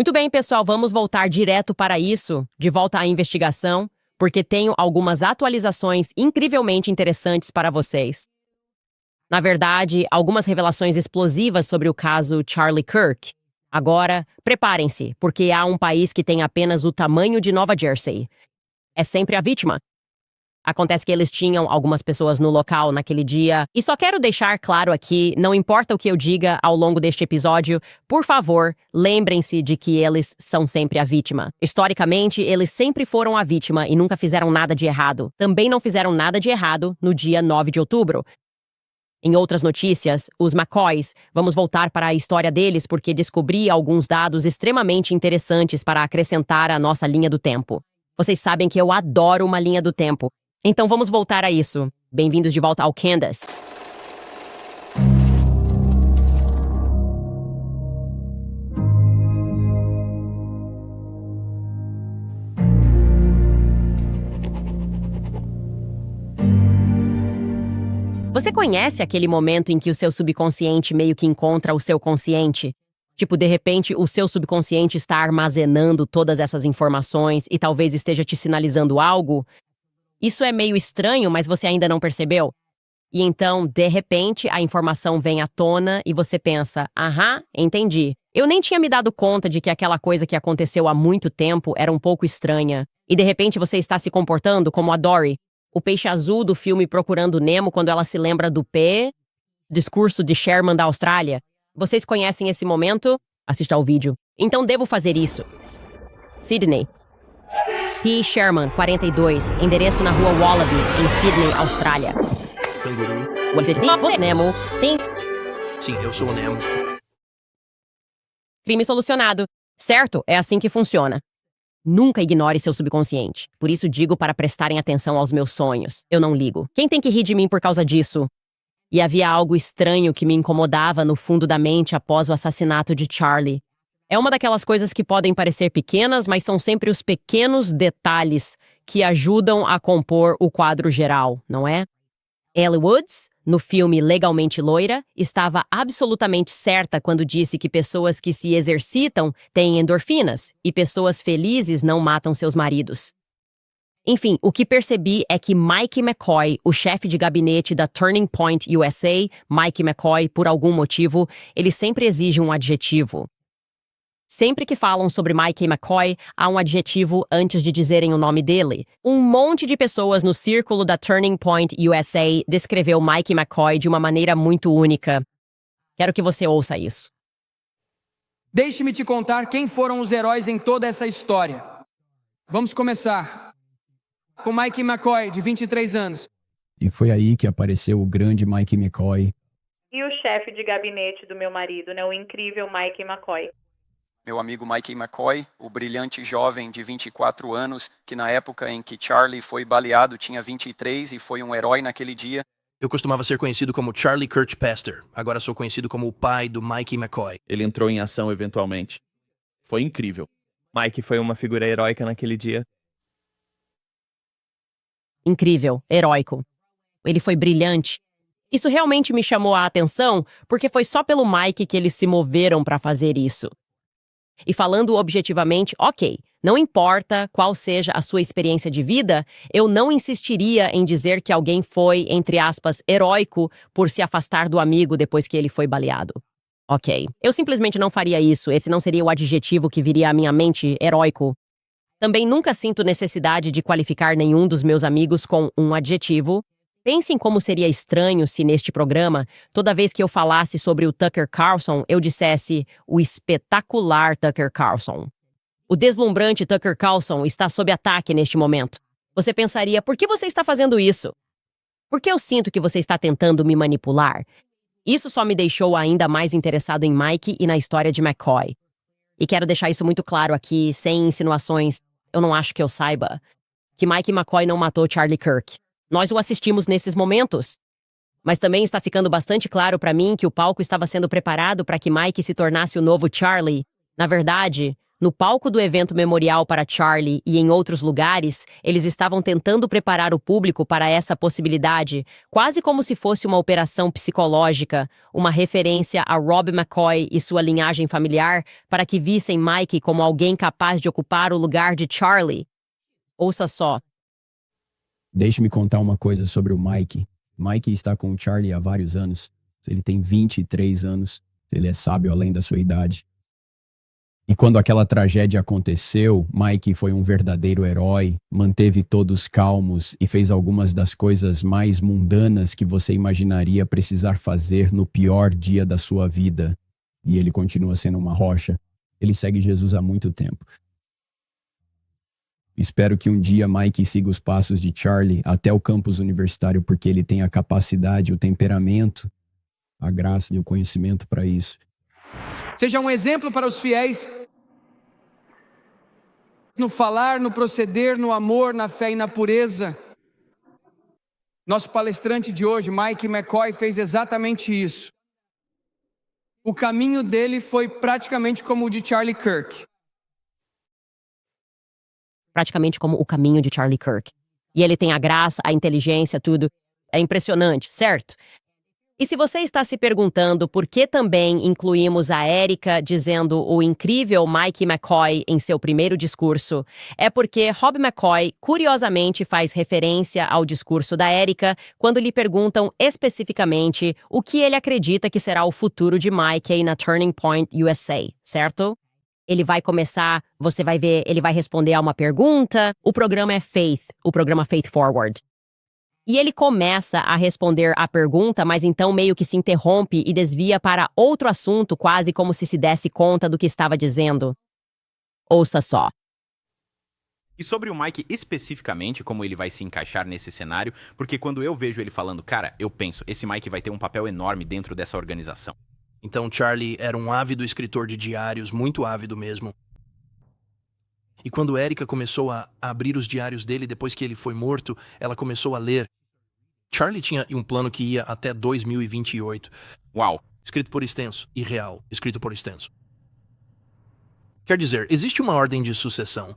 Muito bem, pessoal, vamos voltar direto para isso, de volta à investigação, porque tenho algumas atualizações incrivelmente interessantes para vocês. Na verdade, algumas revelações explosivas sobre o caso Charlie Kirk. Agora, preparem-se, porque há um país que tem apenas o tamanho de Nova Jersey. É sempre a vítima. Acontece que eles tinham algumas pessoas no local naquele dia. E só quero deixar claro aqui, não importa o que eu diga ao longo deste episódio, por favor, lembrem-se de que eles são sempre a vítima. Historicamente, eles sempre foram a vítima e nunca fizeram nada de errado. Também não fizeram nada de errado no dia 9 de outubro. Em outras notícias, os McCoys, vamos voltar para a história deles porque descobri alguns dados extremamente interessantes para acrescentar à nossa linha do tempo. Vocês sabem que eu adoro uma linha do tempo. Então vamos voltar a isso. Bem-vindos de volta ao Candace. Você conhece aquele momento em que o seu subconsciente meio que encontra o seu consciente? Tipo, de repente, o seu subconsciente está armazenando todas essas informações e talvez esteja te sinalizando algo? Isso é meio estranho, mas você ainda não percebeu? E então, de repente, a informação vem à tona e você pensa, aham, entendi. Eu nem tinha me dado conta de que aquela coisa que aconteceu há muito tempo era um pouco estranha. E de repente você está se comportando como a Dory, o peixe azul do filme Procurando Nemo quando ela se lembra do discurso de Sherman da Austrália. Vocês conhecem esse momento? Assista ao vídeo. Então devo fazer isso. Sydney. P. Sherman, 42, endereço na rua Wallaby, em Sydney, Austrália. Canguru. Nemo, sim. Sim, eu sou o Nemo. Crime solucionado. Certo, é assim que funciona. Nunca ignore seu subconsciente. Por isso digo para prestarem atenção aos meus sonhos. Eu não ligo. Quem tem que rir de mim por causa disso? E havia algo estranho que me incomodava no fundo da mente após o assassinato de Charlie. É uma daquelas coisas que podem parecer pequenas, mas são sempre os pequenos detalhes que ajudam a compor o quadro geral, não é? Elle Woods, no filme Legalmente Loira, estava absolutamente certa quando disse que pessoas que se exercitam têm endorfinas e pessoas felizes não matam seus maridos. Enfim, o que percebi é que Mike McCoy, o chefe de gabinete da Turning Point USA, Mike McCoy, por algum motivo, ele sempre exige um adjetivo. Sempre que falam sobre Mike McCoy, há um adjetivo antes de dizerem o nome dele. Um monte de pessoas no círculo da Turning Point USA descreveu Mike McCoy de uma maneira muito única. Quero que você ouça isso. Deixe-me te contar quem foram os heróis em toda essa história. Vamos começar com Mike McCoy, de 23 anos. E foi aí que apareceu o grande Mike McCoy. E o chefe de gabinete do meu marido, né, o incrível Mike McCoy. Meu amigo Mike McCoy, o brilhante jovem de 24 anos, que na época em que Charlie foi baleado tinha 23 e foi um herói naquele dia. Eu costumava ser conhecido como Charlie Kirkpatrick. Agora sou conhecido como o pai do Mike McCoy. Ele entrou em ação eventualmente. Foi incrível. Mike foi uma figura heróica naquele dia. Incrível, heróico. Ele foi brilhante. Isso realmente me chamou a atenção, porque foi só pelo Mike que eles se moveram para fazer isso. E falando objetivamente, ok, não importa qual seja a sua experiência de vida, eu não insistiria em dizer que alguém foi, entre aspas, heróico por se afastar do amigo depois que ele foi baleado. Ok, eu simplesmente não faria isso, esse não seria o adjetivo que viria à minha mente, heróico. Também nunca sinto necessidade de qualificar nenhum dos meus amigos com um adjetivo. Pensem como seria estranho se neste programa, toda vez que eu falasse sobre o Tucker Carlson, eu dissesse o espetacular Tucker Carlson. O deslumbrante Tucker Carlson está sob ataque neste momento. Você pensaria, por que você está fazendo isso? Por que eu sinto que você está tentando me manipular? Isso só me deixou ainda mais interessado em Mike e na história de McCoy. E quero deixar isso muito claro aqui, sem insinuações, eu não acho que eu saiba, que Mike McCoy não matou Charlie Kirk. Nós o assistimos nesses momentos. Mas também está ficando bastante claro para mim que o palco estava sendo preparado para que Mike se tornasse o novo Charlie. Na verdade, No palco do evento memorial para Charlie e em outros lugares, eles estavam tentando preparar o público para essa possibilidade, quase como se fosse uma operação psicológica, uma referência a Rob McCoy e sua linhagem familiar, para que vissem Mike como alguém capaz de ocupar o lugar de Charlie. Ouça só. Deixe-me contar uma coisa sobre o Mike. Mike está com o Charlie há vários anos. Ele tem 23 anos. Ele é sábio além da sua idade. E quando aquela tragédia aconteceu, Mike foi um verdadeiro herói, manteve todos calmos e fez algumas das coisas mais mundanas que você imaginaria precisar fazer no pior dia da sua vida. E ele continua sendo uma rocha. Ele segue Jesus há muito tempo. Espero que um dia Mike siga os passos de Charlie até o campus universitário, porque ele tem a capacidade, o temperamento, a graça e o conhecimento para isso. Seja um exemplo para os fiéis no falar, no proceder, no amor, na fé e na pureza. Nosso palestrante de hoje, Mike McCoy, fez exatamente isso. O caminho dele foi praticamente como o de Charlie Kirk. Praticamente como o caminho de Charlie Kirk. E ele tem a graça, a inteligência, tudo. É impressionante, certo? E se você está se perguntando por que também incluímos a Erika dizendo o incrível Mike McCoy em seu primeiro discurso, é porque Rob McCoy curiosamente faz referência ao discurso da Erika quando lhe perguntam especificamente o que ele acredita que será o futuro de Mike aí na Turning Point USA, certo? Ele vai começar, você vai ver, ele vai responder a uma pergunta. O programa é Faith, o programa Faith Forward. E ele começa a responder a pergunta, mas então meio que se interrompe e desvia para outro assunto, quase como se desse conta do que estava dizendo. Ouça só. E sobre o Mike especificamente, como ele vai se encaixar nesse cenário, porque quando eu vejo ele falando, cara, eu penso, esse Mike vai ter um papel enorme dentro dessa organização. Então Charlie era um ávido escritor de diários, muito ávido mesmo. E quando Erika começou a abrir os diários dele depois que ele foi morto, ela começou a ler. Charlie tinha um plano que ia até 2028. Uau! Escrito por extenso. E real. Escrito por extenso. Quer dizer, existe uma ordem de sucessão.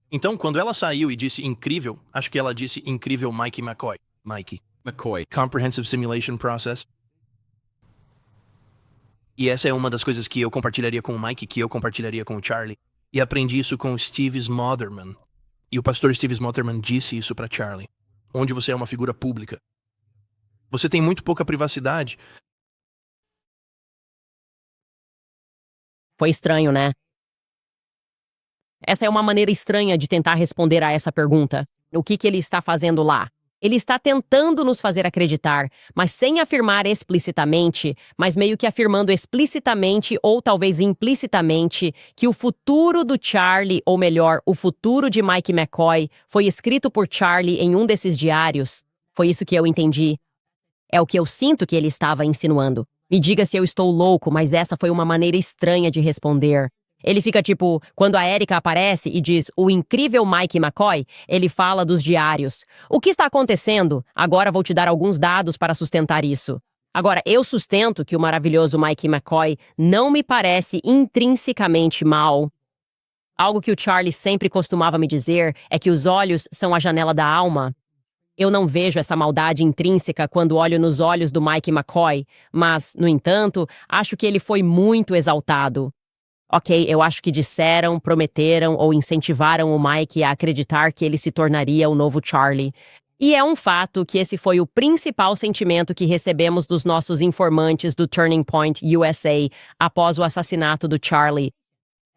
Então, quando ela saiu e disse incrível, acho que ela disse incrível Mike McCoy. Mike. McCoy. Comprehensive Simulation Process. E essa é uma das coisas que eu compartilharia com o Mike, que eu compartilharia com o Charlie. E aprendi isso com o Steve Smotherman. E o pastor Steve Smotherman disse isso para Charlie. Onde você é uma figura pública. Você tem muito pouca privacidade. Foi estranho, né? Essa é uma maneira estranha de tentar responder a essa pergunta. O que ele está fazendo lá? Ele está tentando nos fazer acreditar, mas sem afirmar explicitamente, mas meio que afirmando explicitamente ou talvez implicitamente que o futuro do Charlie, ou melhor, o futuro de Mike McCoy, foi escrito por Charlie em um desses diários. Foi isso que eu entendi. É o que eu sinto que ele estava insinuando. Me diga se eu estou louco, mas essa foi uma maneira estranha de responder. Ele fica tipo, quando a Erika aparece e diz o incrível Mike McCoy, ele fala dos diários. O que está acontecendo? Agora vou te dar alguns dados para sustentar isso. Agora, eu sustento que o maravilhoso Mike McCoy não me parece intrinsecamente mal. Algo que o Charlie sempre costumava me dizer é que os olhos são a janela da alma. Eu não vejo essa maldade intrínseca quando olho nos olhos do Mike McCoy, mas, no entanto, acho que ele foi muito exaltado. Ok, eu acho que disseram, prometeram ou incentivaram o Mike a acreditar que ele se tornaria o novo Charlie. E é um fato que esse foi o principal sentimento que recebemos dos nossos informantes do Turning Point USA após o assassinato do Charlie.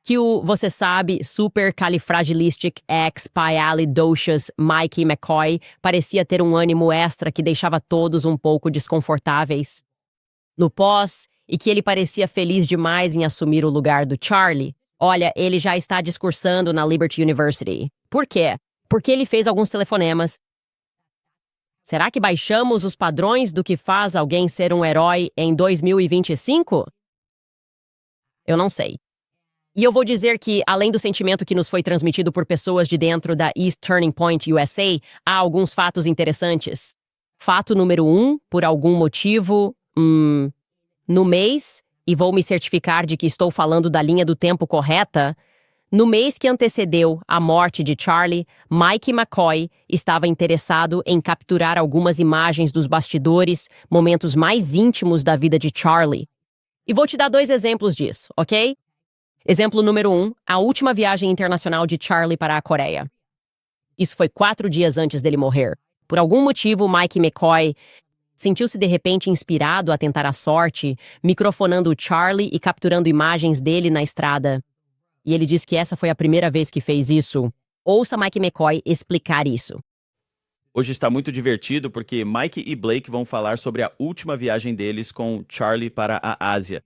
Que o, você sabe, supercalifragilisticexpialidocious Mike McCoy parecia ter um ânimo extra que deixava todos um pouco desconfortáveis. No pós, e que ele parecia feliz demais em assumir o lugar do Charlie. Olha, ele já está discursando na Liberty University. Por quê? Porque ele fez alguns telefonemas. Será que baixamos os padrões do que faz alguém ser um herói em 2025? Eu não sei. E eu vou dizer que, além do sentimento que nos foi transmitido por pessoas de dentro da East Turning Point USA, há alguns fatos interessantes. Fato número 1, por algum motivo, no mês e vou me certificar de que estou falando da linha do tempo correta, no mês que antecedeu a morte de Charlie, Mike McCoy estava interessado em capturar algumas imagens dos bastidores, momentos mais íntimos da vida de Charlie. E vou te dar 2 exemplos disso, ok? Exemplo número 1, a última viagem internacional de Charlie para a Coreia. Isso foi 4 dias antes dele morrer. Por algum motivo, Mike McCoy sentiu-se de repente inspirado a tentar a sorte, microfonando Charlie e capturando imagens dele na estrada. E ele diz que essa foi a primeira vez que fez isso. Ouça Mike McCoy explicar isso. Hoje está muito divertido porque Mike e Blake vão falar sobre a última viagem deles com Charlie para a Ásia.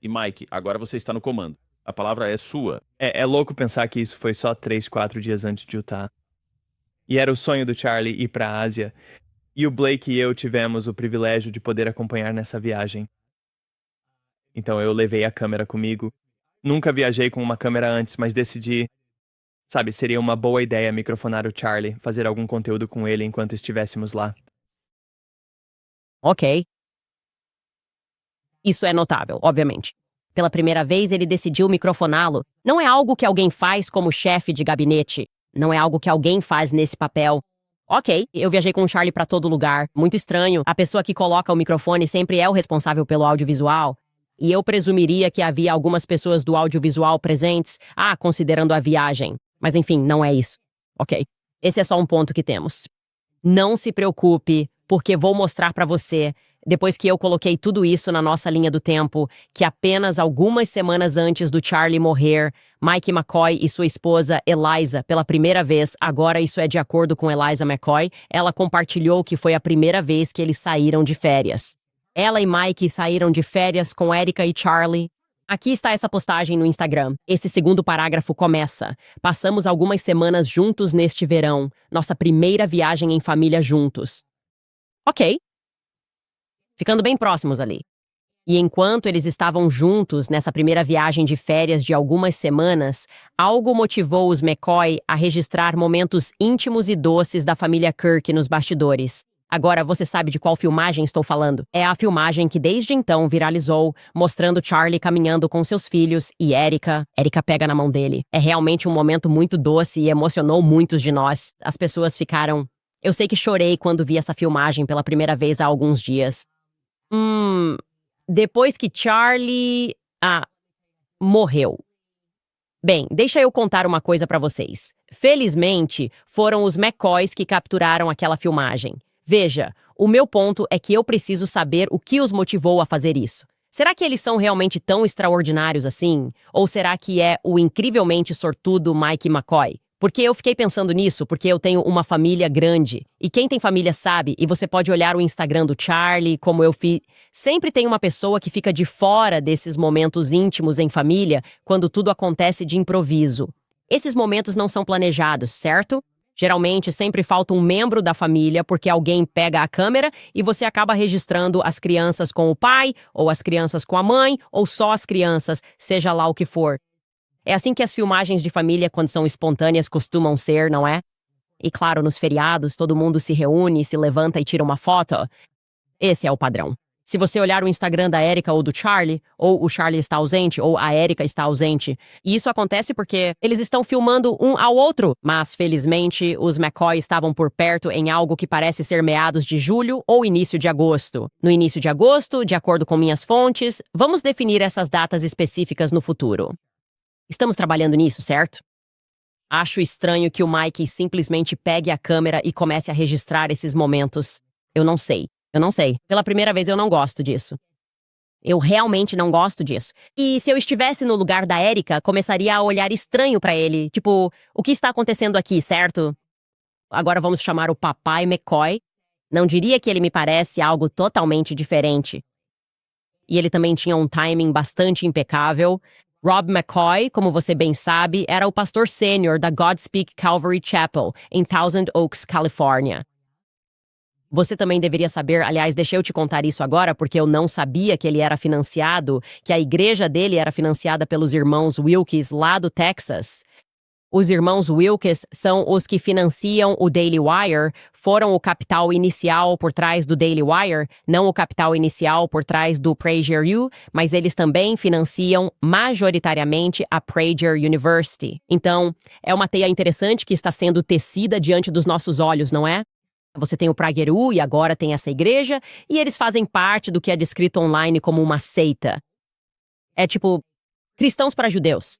E Mike, agora você está no comando. A palavra é sua. É louco pensar que isso foi só 3, 4 dias antes de Utah. E era o sonho do Charlie ir para a Ásia. E o Blake e eu tivemos o privilégio de poder acompanhar nessa viagem. Então eu levei a câmera comigo. Nunca viajei com uma câmera antes, mas decidi... Sabe, seria uma boa ideia microfonar o Charlie, fazer algum conteúdo com ele enquanto estivéssemos lá. Ok. Isso é notável, obviamente. Pela primeira vez, ele decidiu microfoná-lo. Não é algo que alguém faz como chefe de gabinete. Não é algo que alguém faz nesse papel. Ok, eu viajei com o Charlie pra todo lugar. Muito estranho. A pessoa que coloca o microfone sempre é o responsável pelo audiovisual. E eu presumiria que havia algumas pessoas do audiovisual presentes, considerando a viagem. Mas enfim, não é isso. Ok, esse é só um ponto que temos. Não se preocupe, porque vou mostrar pra você, depois que eu coloquei tudo isso na nossa linha do tempo, que apenas algumas semanas antes do Charlie morrer, Mike McCoy e sua esposa, Eliza, pela primeira vez, agora isso é de acordo com Eliza McCoy, ela compartilhou que foi a primeira vez que eles saíram de férias. Ela e Mike saíram de férias com Erica e Charlie. Aqui está essa postagem no Instagram. Esse segundo parágrafo começa. Passamos algumas semanas juntos neste verão. Nossa primeira viagem em família juntos. Ok. Ficando bem próximos ali. E enquanto eles estavam juntos nessa primeira viagem de férias de algumas semanas, algo motivou os McCoy a registrar momentos íntimos e doces da família Kirk nos bastidores. Agora você sabe de qual filmagem estou falando. É a filmagem que desde então viralizou, mostrando Charlie caminhando com seus filhos e Erica. Erica pega na mão dele. É realmente um momento muito doce e emocionou muitos de nós. As pessoas ficaram... Eu sei que chorei quando vi essa filmagem pela primeira vez há alguns dias. Depois que Charlie... morreu. Bem, deixa eu contar uma coisa pra vocês. Felizmente, foram os McCoys que capturaram aquela filmagem. Veja, o meu ponto é que eu preciso saber o que os motivou a fazer isso. Será que eles são realmente tão extraordinários assim? Ou será que é o incrivelmente sortudo Mike McCoy? Porque eu fiquei pensando nisso porque eu tenho uma família grande. E quem tem família sabe, e você pode olhar o Instagram do Charlie, como eu fiz. Sempre tem uma pessoa que fica de fora desses momentos íntimos em família quando tudo acontece de improviso. Esses momentos não são planejados, certo? Geralmente, sempre falta um membro da família porque alguém pega a câmera e você acaba registrando as crianças com o pai, ou as crianças com a mãe, ou só as crianças, seja lá o que for. É assim que as filmagens de família, quando são espontâneas, costumam ser, não é? E claro, nos feriados, todo mundo se reúne, se levanta e tira uma foto. Esse é o padrão. Se você olhar o Instagram da Erica ou do Charlie, ou o Charlie está ausente, ou a Erica está ausente, e isso acontece porque eles estão filmando um ao outro. Mas, felizmente, os McCoy estavam por perto em algo que parece ser meados de julho ou início de agosto. No início de agosto, de acordo com minhas fontes, vamos definir essas datas específicas no futuro. Estamos trabalhando nisso, certo? Acho estranho que o Mike simplesmente pegue a câmera e comece a registrar esses momentos. Eu não sei. Pela primeira vez eu não gosto disso. Eu realmente não gosto disso. E se eu estivesse no lugar da Erica, começaria a olhar estranho pra ele. Tipo, o que está acontecendo aqui, certo? Agora vamos chamar o papai McCoy. Não diria que ele me parece algo totalmente diferente. E ele também tinha um timing bastante impecável. Rob McCoy, como você bem sabe, era o pastor sênior da Godspeak Calvary Chapel, em Thousand Oaks, Califórnia. Você também deveria saber, aliás, deixa eu te contar isso agora, porque eu não sabia que ele era financiado, que a igreja dele era financiada pelos irmãos Wilkes lá do Texas. Os irmãos Wilkes são os que financiam o Daily Wire, foram o capital inicial por trás do Daily Wire, não o capital inicial por trás do PragerU, mas eles também financiam majoritariamente a Prager University. Então, é uma teia interessante que está sendo tecida diante dos nossos olhos, não é? Você tem o PragerU e agora tem essa igreja, e eles fazem parte do que é descrito online como uma seita. É tipo, cristãos para judeus.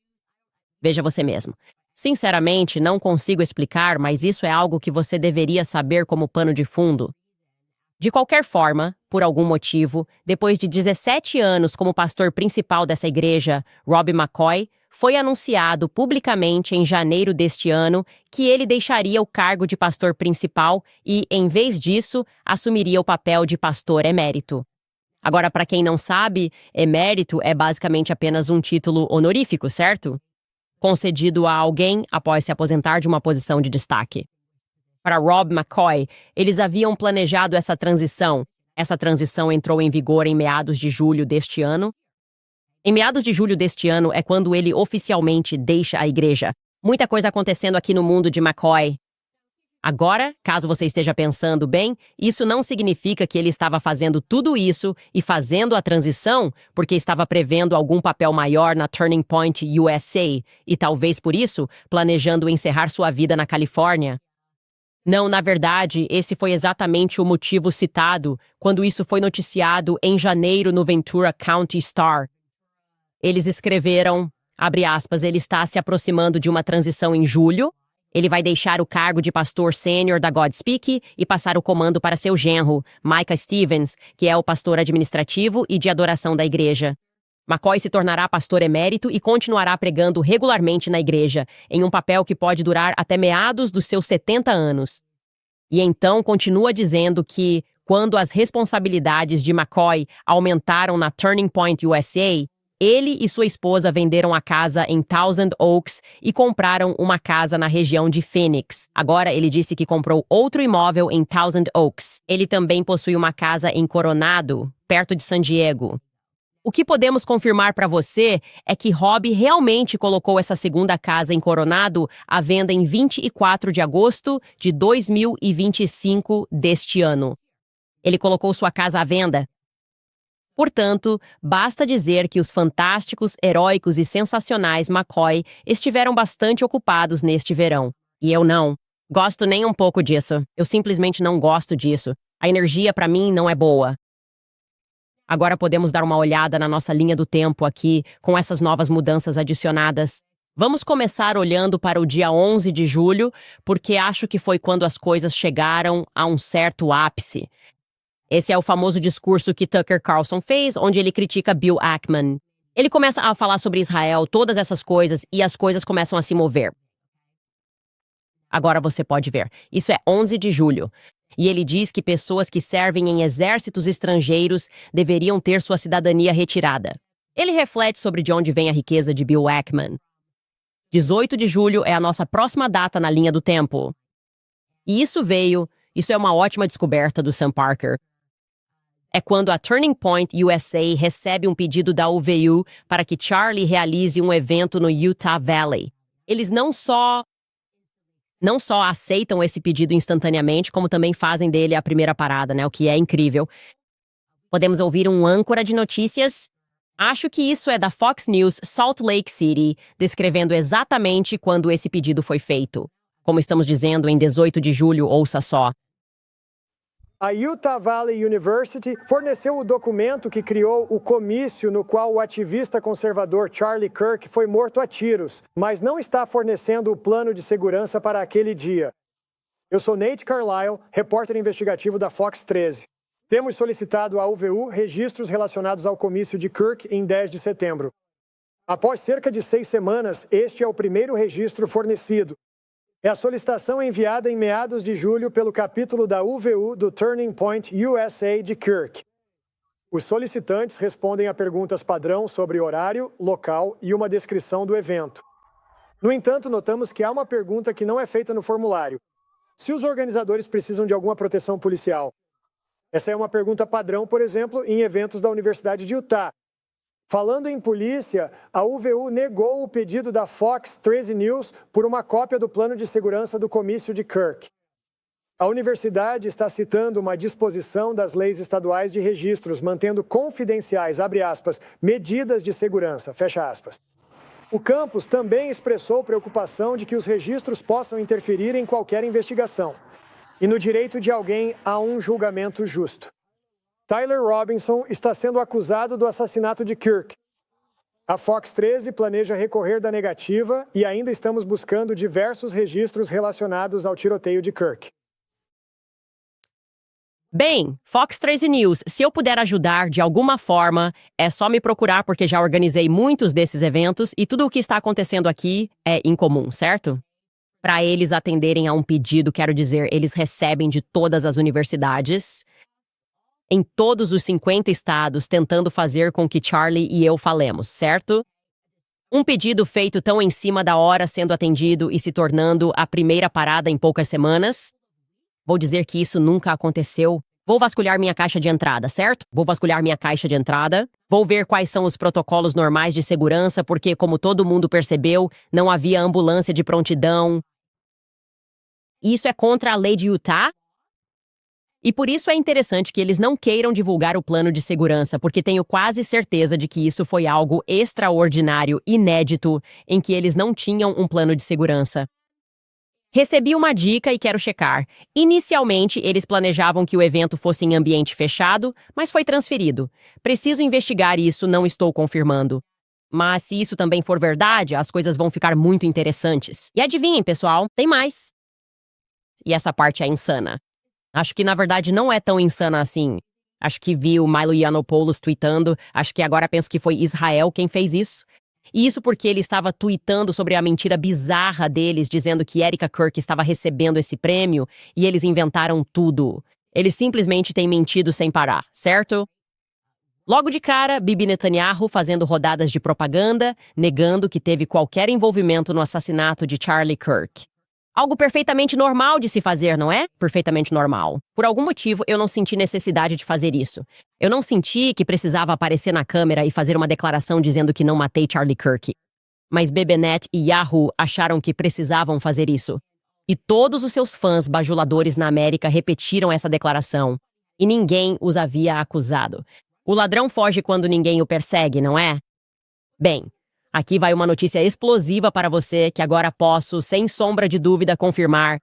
Veja você mesmo. Sinceramente, não consigo explicar, mas isso é algo que você deveria saber como pano de fundo. De qualquer forma, por algum motivo, depois de 17 anos como pastor principal dessa igreja, Rob McCoy, foi anunciado publicamente em janeiro deste ano que ele deixaria o cargo de pastor principal e, em vez disso, assumiria o papel de pastor emérito. Agora, para quem não sabe, emérito é basicamente apenas um título honorífico, certo? Concedido a alguém após se aposentar de uma posição de destaque. Para Rob McCoy, eles haviam planejado essa transição. Essa transição entrou em vigor em meados de julho deste ano. Em meados de julho deste ano é quando ele oficialmente deixa a igreja. Muita coisa acontecendo aqui no mundo de McCoy. Agora, caso você esteja pensando bem, isso não significa que ele estava fazendo tudo isso e fazendo a transição porque estava prevendo algum papel maior na Turning Point USA e talvez por isso planejando encerrar sua vida na Califórnia. Não, na verdade, esse foi exatamente o motivo citado quando isso foi noticiado em janeiro no Ventura County Star. Eles escreveram, abre aspas, ele está se aproximando de uma transição em julho. Ele vai deixar o cargo de pastor sênior da Godspeak e passar o comando para seu genro, Micah Stevens, que é o pastor administrativo e de adoração da igreja. McCoy se tornará pastor emérito e continuará pregando regularmente na igreja, em um papel que pode durar até meados dos seus 70 anos. E então continua dizendo que, quando as responsabilidades de McCoy aumentaram na Turning Point USA, ele e sua esposa venderam a casa em Thousand Oaks e compraram uma casa na região de Phoenix. Agora ele disse que comprou outro imóvel em Thousand Oaks. Ele também possui uma casa em Coronado, perto de San Diego. O que podemos confirmar para você é que Rob realmente colocou essa segunda casa em Coronado à venda em 24 de agosto de 2025 deste ano. Ele colocou sua casa à venda. Portanto, basta dizer que os fantásticos, heróicos e sensacionais McCoy estiveram bastante ocupados neste verão. E eu não gosto nem um pouco disso. Eu simplesmente não gosto disso. A energia para mim não é boa. Agora podemos dar uma olhada na nossa linha do tempo aqui, com essas novas mudanças adicionadas. Vamos começar olhando para o dia 11 de julho, porque acho que foi quando as coisas chegaram a um certo ápice. Esse é o famoso discurso que Tucker Carlson fez, onde ele critica Bill Ackman. Ele começa a falar sobre Israel, todas essas coisas, e as coisas começam a se mover. Agora você pode ver. Isso é 11 de julho. E ele diz que pessoas que servem em exércitos estrangeiros deveriam ter sua cidadania retirada. Ele reflete sobre de onde vem a riqueza de Bill Ackman. 18 de julho é a nossa próxima data na linha do tempo. E isso é uma ótima descoberta do Sam Parker. É quando a Turning Point USA recebe um pedido da UVU para que Charlie realize um evento no Utah Valley. Eles não só aceitam esse pedido instantaneamente, como também fazem dele a primeira parada, né? O que é incrível. Podemos ouvir um âncora de notícias. Acho que isso é da Fox News Salt Lake City, descrevendo exatamente quando esse pedido foi feito. Como estamos dizendo, em 18 de julho, ouça só. A Utah Valley University forneceu o documento que criou o comício no qual o ativista conservador Charlie Kirk foi morto a tiros, mas não está fornecendo o plano de segurança para aquele dia. Eu sou Nate Carlisle, repórter investigativo da Fox 13. Temos solicitado à UVU registros relacionados ao comício de Kirk em 10 de setembro. Após cerca de 6 semanas, este é o primeiro registro fornecido. É a solicitação enviada em meados de julho pelo capítulo da UVU do Turning Point USA de Kirk. Os solicitantes respondem a perguntas padrão sobre horário, local e uma descrição do evento. No entanto, notamos que há uma pergunta que não é feita no formulário. Se os organizadores precisam de alguma proteção policial. Essa é uma pergunta padrão, por exemplo, em eventos da Universidade de Utah. Falando em polícia, a UVU negou o pedido da Fox 13 News por uma cópia do plano de segurança do comício de Kirk. A universidade está citando uma disposição das leis estaduais de registros, mantendo confidenciais, abre aspas, medidas de segurança, fecha aspas. O campus também expressou preocupação de que os registros possam interferir em qualquer investigação e no direito de alguém a um julgamento justo. Tyler Robinson está sendo acusado do assassinato de Kirk. A Fox 13 planeja recorrer da negativa e ainda estamos buscando diversos registros relacionados ao tiroteio de Kirk. Bem, Fox 13 News, se eu puder ajudar de alguma forma, é só me procurar porque já organizei muitos desses eventos e tudo o que está acontecendo aqui é incomum, certo? Para eles atenderem a um pedido, quero dizer, eles recebem de todas as universidades, em todos os 50 estados, tentando fazer com que Charlie e eu falemos, certo? Um pedido feito tão em cima da hora sendo atendido e se tornando a primeira parada em poucas semanas? Vou dizer que isso nunca aconteceu. Vou vasculhar minha caixa de entrada, certo? Vou vasculhar minha caixa de entrada. Vou ver quais são os protocolos normais de segurança, porque, como todo mundo percebeu, não havia ambulância de prontidão. Isso é contra a lei de Utah? E por isso é interessante que eles não queiram divulgar o plano de segurança, porque tenho quase certeza de que isso foi algo extraordinário, inédito, em que eles não tinham um plano de segurança. Recebi uma dica e quero checar. Inicialmente, eles planejavam que o evento fosse em ambiente fechado, mas foi transferido. Preciso investigar isso, não estou confirmando. Mas se isso também for verdade, as coisas vão ficar muito interessantes. E adivinhem, pessoal, tem mais. E essa parte é insana. Acho que, na verdade, não é tão insana assim. Acho que vi o Milo Yiannopoulos tweetando. Acho que agora penso que foi Israel quem fez isso. E isso porque ele estava tweetando sobre a mentira bizarra deles, dizendo que Erika Kirk estava recebendo esse prêmio, e eles inventaram tudo. Eles simplesmente têm mentido sem parar, certo? Logo de cara, Bibi Netanyahu fazendo rodadas de propaganda, negando que teve qualquer envolvimento no assassinato de Charlie Kirk. Algo perfeitamente normal de se fazer, não é? Perfeitamente normal. Por algum motivo, eu não senti necessidade de fazer isso. Eu não senti que precisava aparecer na câmera e fazer uma declaração dizendo que não matei Charlie Kirk. Mas BBNet e Yahoo acharam que precisavam fazer isso. E todos os seus fãs bajuladores na América repetiram essa declaração. E ninguém os havia acusado. O ladrão foge quando ninguém o persegue, não é? Bem, aqui vai uma notícia explosiva para você que agora posso, sem sombra de dúvida, confirmar.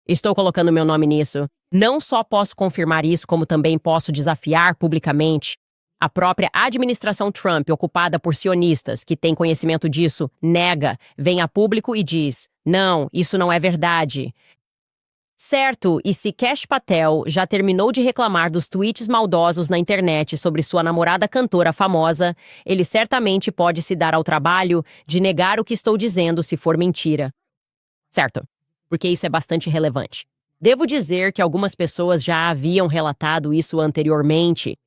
Estou colocando meu nome nisso. Não só posso confirmar isso, como também posso desafiar publicamente. A própria administração Trump, ocupada por sionistas que têm conhecimento disso, nega, vem a público e diz: não, isso não é verdade. Certo, e se Kash Patel já terminou de reclamar dos tweets maldosos na internet sobre sua namorada cantora famosa, ele certamente pode se dar ao trabalho de negar o que estou dizendo se for mentira. Certo, porque isso é bastante relevante. Devo dizer que algumas pessoas já haviam relatado isso anteriormente,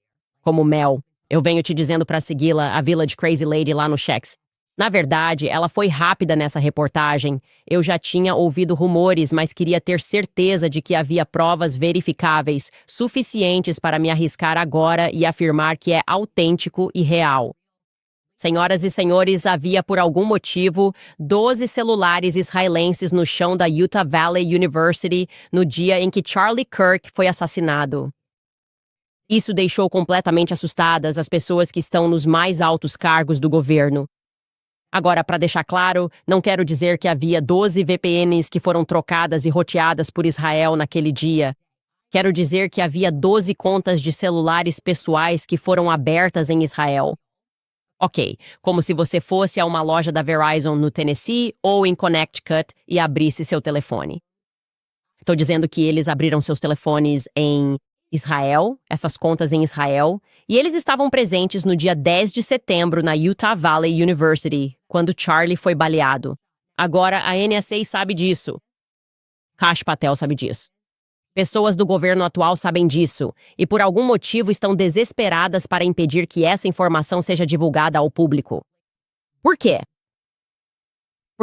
como Mel. Eu venho te dizendo para segui-la, a Village Crazy Lady lá no Chex. Na verdade, ela foi rápida nessa reportagem. Eu já tinha ouvido rumores, mas queria ter certeza de que havia provas verificáveis, suficientes para me arriscar agora e afirmar que é autêntico e real. Senhoras e senhores, havia por algum motivo 12 celulares israelenses no chão da Utah Valley University no dia em que Charlie Kirk foi assassinado. Isso deixou completamente assustadas as pessoas que estão nos mais altos cargos do governo. Agora, para deixar claro, não quero dizer que havia 12 VPNs que foram trocadas e roteadas por Israel naquele dia. Quero dizer que havia 12 contas de celulares pessoais que foram abertas em Israel. Ok, como se você fosse a uma loja da Verizon no Tennessee ou em Connecticut e abrisse seu telefone. Estou dizendo que eles abriram seus telefones em Israel, essas contas em Israel, e eles estavam presentes no dia 10 de setembro na Utah Valley University, quando Charlie foi baleado. Agora a NSA sabe disso. Kash Patel sabe disso. Pessoas do governo atual sabem disso, e por algum motivo estão desesperadas para impedir que essa informação seja divulgada ao público. Por quê?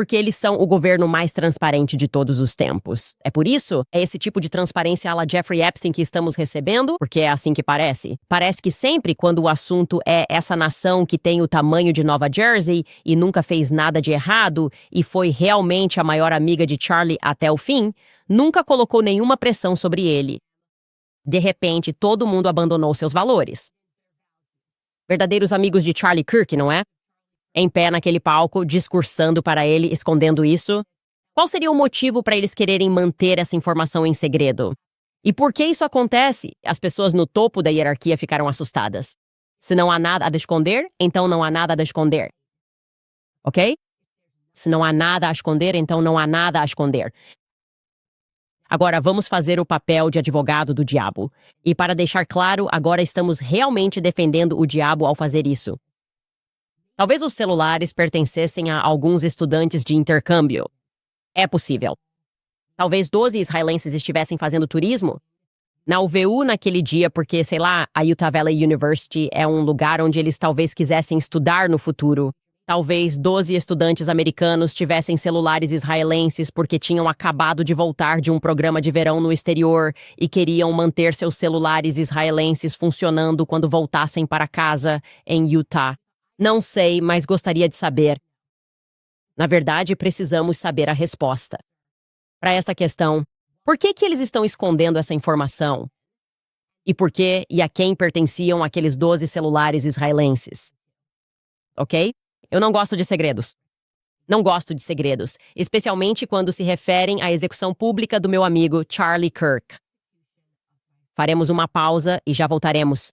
porque eles são o governo mais transparente de todos os tempos. É por isso? É esse tipo de transparência à la Jeffrey Epstein que estamos recebendo? Porque é assim que parece. Parece que sempre quando o assunto é essa nação que tem o tamanho de Nova Jersey e nunca fez nada de errado e foi realmente a maior amiga de Charlie até o fim, nunca colocou nenhuma pressão sobre ele. De repente, todo mundo abandonou seus valores. Verdadeiros amigos de Charlie Kirk, não é? Em pé naquele palco, discursando para ele, escondendo isso. Qual seria o motivo para eles quererem manter essa informação em segredo? E por que isso acontece? As pessoas no topo da hierarquia ficaram assustadas. Se não há nada a esconder, então não há nada a esconder. Ok? Se não há nada a esconder, então não há nada a esconder. Agora, vamos fazer o papel de advogado do diabo. E para deixar claro, agora estamos realmente defendendo o diabo ao fazer isso. Talvez os celulares pertencessem a alguns estudantes de intercâmbio. É possível. Talvez 12 israelenses estivessem fazendo turismo na UVU naquele dia porque, sei lá, a Utah Valley University é um lugar onde eles talvez quisessem estudar no futuro. Talvez 12 estudantes americanos tivessem celulares israelenses porque tinham acabado de voltar de um programa de verão no exterior e queriam manter seus celulares israelenses funcionando quando voltassem para casa em Utah. Não sei, mas gostaria de saber. Na verdade, precisamos saber a resposta. Para esta questão, por que eles estão escondendo essa informação? E por que e a quem pertenciam aqueles 12 celulares israelenses? Ok? Eu não gosto de segredos. Não gosto de segredos, especialmente quando se referem à execução pública do meu amigo Charlie Kirk. Faremos uma pausa e já voltaremos.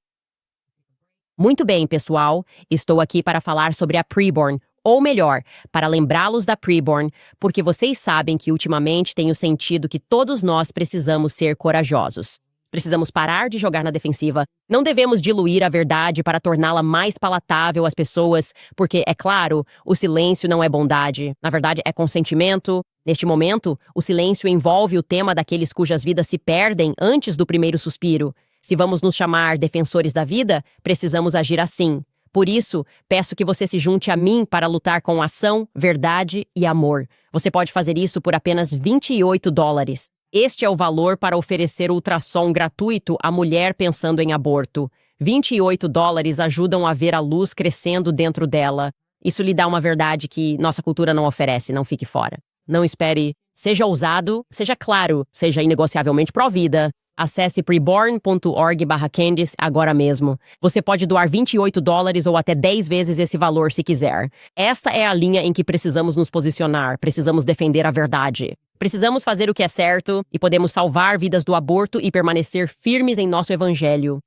Muito bem, pessoal. Estou aqui para falar sobre a Preborn, ou melhor, para lembrá-los da Preborn, porque vocês sabem que ultimamente tenho sentido que todos nós precisamos ser corajosos. Precisamos parar de jogar na defensiva. Não devemos diluir a verdade para torná-la mais palatável às pessoas, porque, é claro, o silêncio não é bondade. Na verdade, é consentimento. Neste momento, o silêncio envolve o tema daqueles cujas vidas se perdem antes do primeiro suspiro. Se vamos nos chamar defensores da vida, precisamos agir assim. Por isso, peço que você se junte a mim para lutar com ação, verdade e amor. Você pode fazer isso por apenas $28. Este é o valor para oferecer ultrassom gratuito à mulher pensando em aborto. $28 ajudam a ver a luz crescendo dentro dela. Isso lhe dá uma verdade que nossa cultura não oferece, não fique fora. Não espere. Seja ousado, seja claro, seja inegociavelmente pró-vida. Acesse preborn.org/Candice agora mesmo. Você pode doar $28 ou até 10 vezes esse valor se quiser. Esta é a linha em que precisamos nos posicionar. Precisamos defender a verdade. Precisamos fazer o que é certo e podemos salvar vidas do aborto e permanecer firmes em nosso evangelho.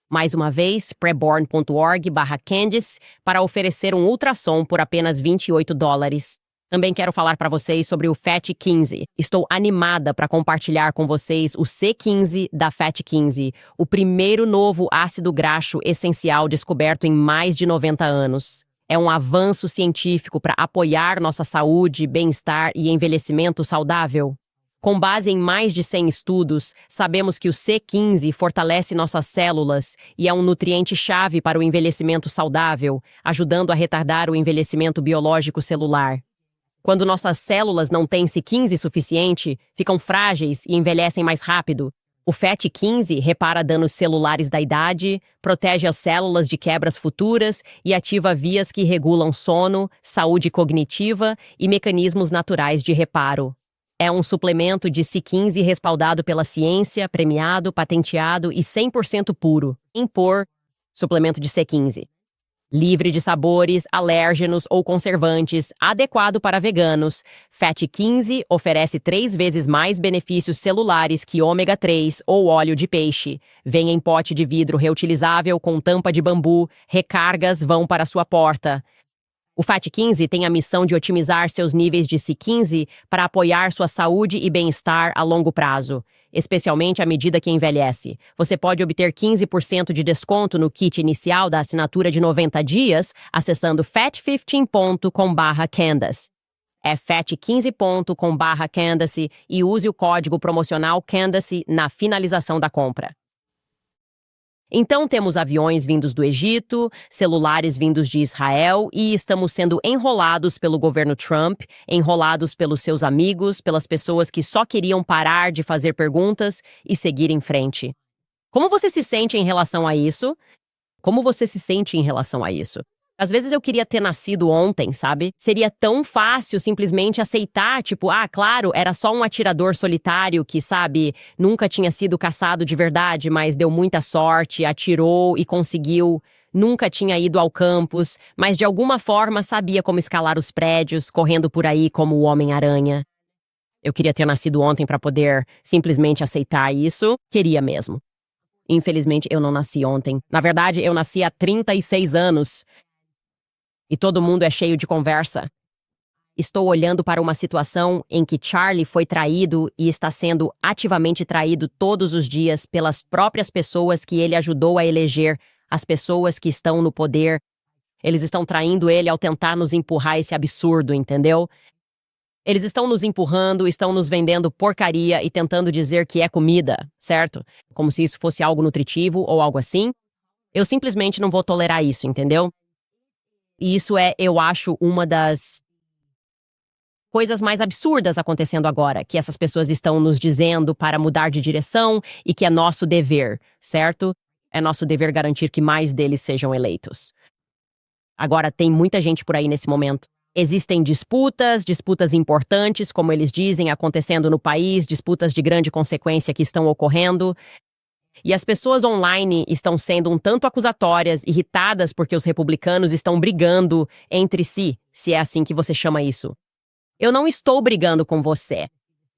Mais uma vez, preborn.org/Candice para oferecer um ultrassom por apenas $28. Também quero falar para vocês sobre o FAT15. Estou animada para compartilhar com vocês o C15 da FAT15, o primeiro novo ácido graxo essencial descoberto em mais de 90 anos. É um avanço científico para apoiar nossa saúde, bem-estar e envelhecimento saudável. Com base em mais de 100 estudos, sabemos que o C15 fortalece nossas células e é um nutriente-chave para o envelhecimento saudável, ajudando a retardar o envelhecimento biológico celular. Quando nossas células não têm C15 suficiente, ficam frágeis e envelhecem mais rápido. O FAT15 repara danos celulares da idade, protege as células de quebras futuras e ativa vias que regulam sono, saúde cognitiva e mecanismos naturais de reparo. É um suplemento de C15 respaldado pela ciência, premiado, patenteado e 100% puro. Impor, suplemento de C15. Livre de sabores, alérgenos ou conservantes, adequado para veganos, FAT15 oferece 3 vezes mais benefícios celulares que ômega 3 ou óleo de peixe. Vem em pote de vidro reutilizável com tampa de bambu, recargas vão para sua porta. O FAT15 tem a missão de otimizar seus níveis de C15 para apoiar sua saúde e bem-estar a longo prazo, especialmente à medida que envelhece. Você pode obter 15% de desconto no kit inicial da assinatura de 90 dias acessando fat15.com/Candace. É fat15.com/Candace e use o código promocional Candace na finalização da compra. Então temos aviões vindos do Egito, celulares vindos de Israel e estamos sendo enrolados pelo governo Trump, enrolados pelos seus amigos, pelas pessoas que só queriam parar de fazer perguntas e seguir em frente. Como você se sente em relação a isso? Como você se sente em relação a isso? Às vezes eu queria ter nascido ontem, sabe? Seria tão fácil simplesmente aceitar, tipo, claro, era só um atirador solitário que, sabe, nunca tinha sido caçado de verdade, mas deu muita sorte, atirou e conseguiu. Nunca tinha ido ao campus, mas de alguma forma sabia como escalar os prédios, correndo por aí como o Homem-Aranha. Eu queria ter nascido ontem para poder simplesmente aceitar isso. Queria mesmo. Infelizmente, eu não nasci ontem. Na verdade, eu nasci há 36 anos. E todo mundo é cheio de conversa. Estou olhando para uma situação em que Charlie foi traído e está sendo ativamente traído todos os dias pelas próprias pessoas que ele ajudou a eleger, as pessoas que estão no poder. Eles estão traindo ele ao tentar nos empurrar esse absurdo, entendeu? Eles estão nos empurrando, estão nos vendendo porcaria e tentando dizer que é comida, certo? Como se isso fosse algo nutritivo ou algo assim. Eu simplesmente não vou tolerar isso, entendeu? E isso é, eu acho, uma das coisas mais absurdas acontecendo agora, que essas pessoas estão nos dizendo para mudar de direção e que é nosso dever, certo? É nosso dever garantir que mais deles sejam eleitos. Agora, tem muita gente por aí nesse momento. Existem disputas importantes, como eles dizem, acontecendo no país, disputas de grande consequência que estão ocorrendo. E as pessoas online estão sendo um tanto acusatórias, irritadas porque os republicanos estão brigando entre si, se é assim que você chama isso. Eu não estou brigando com você.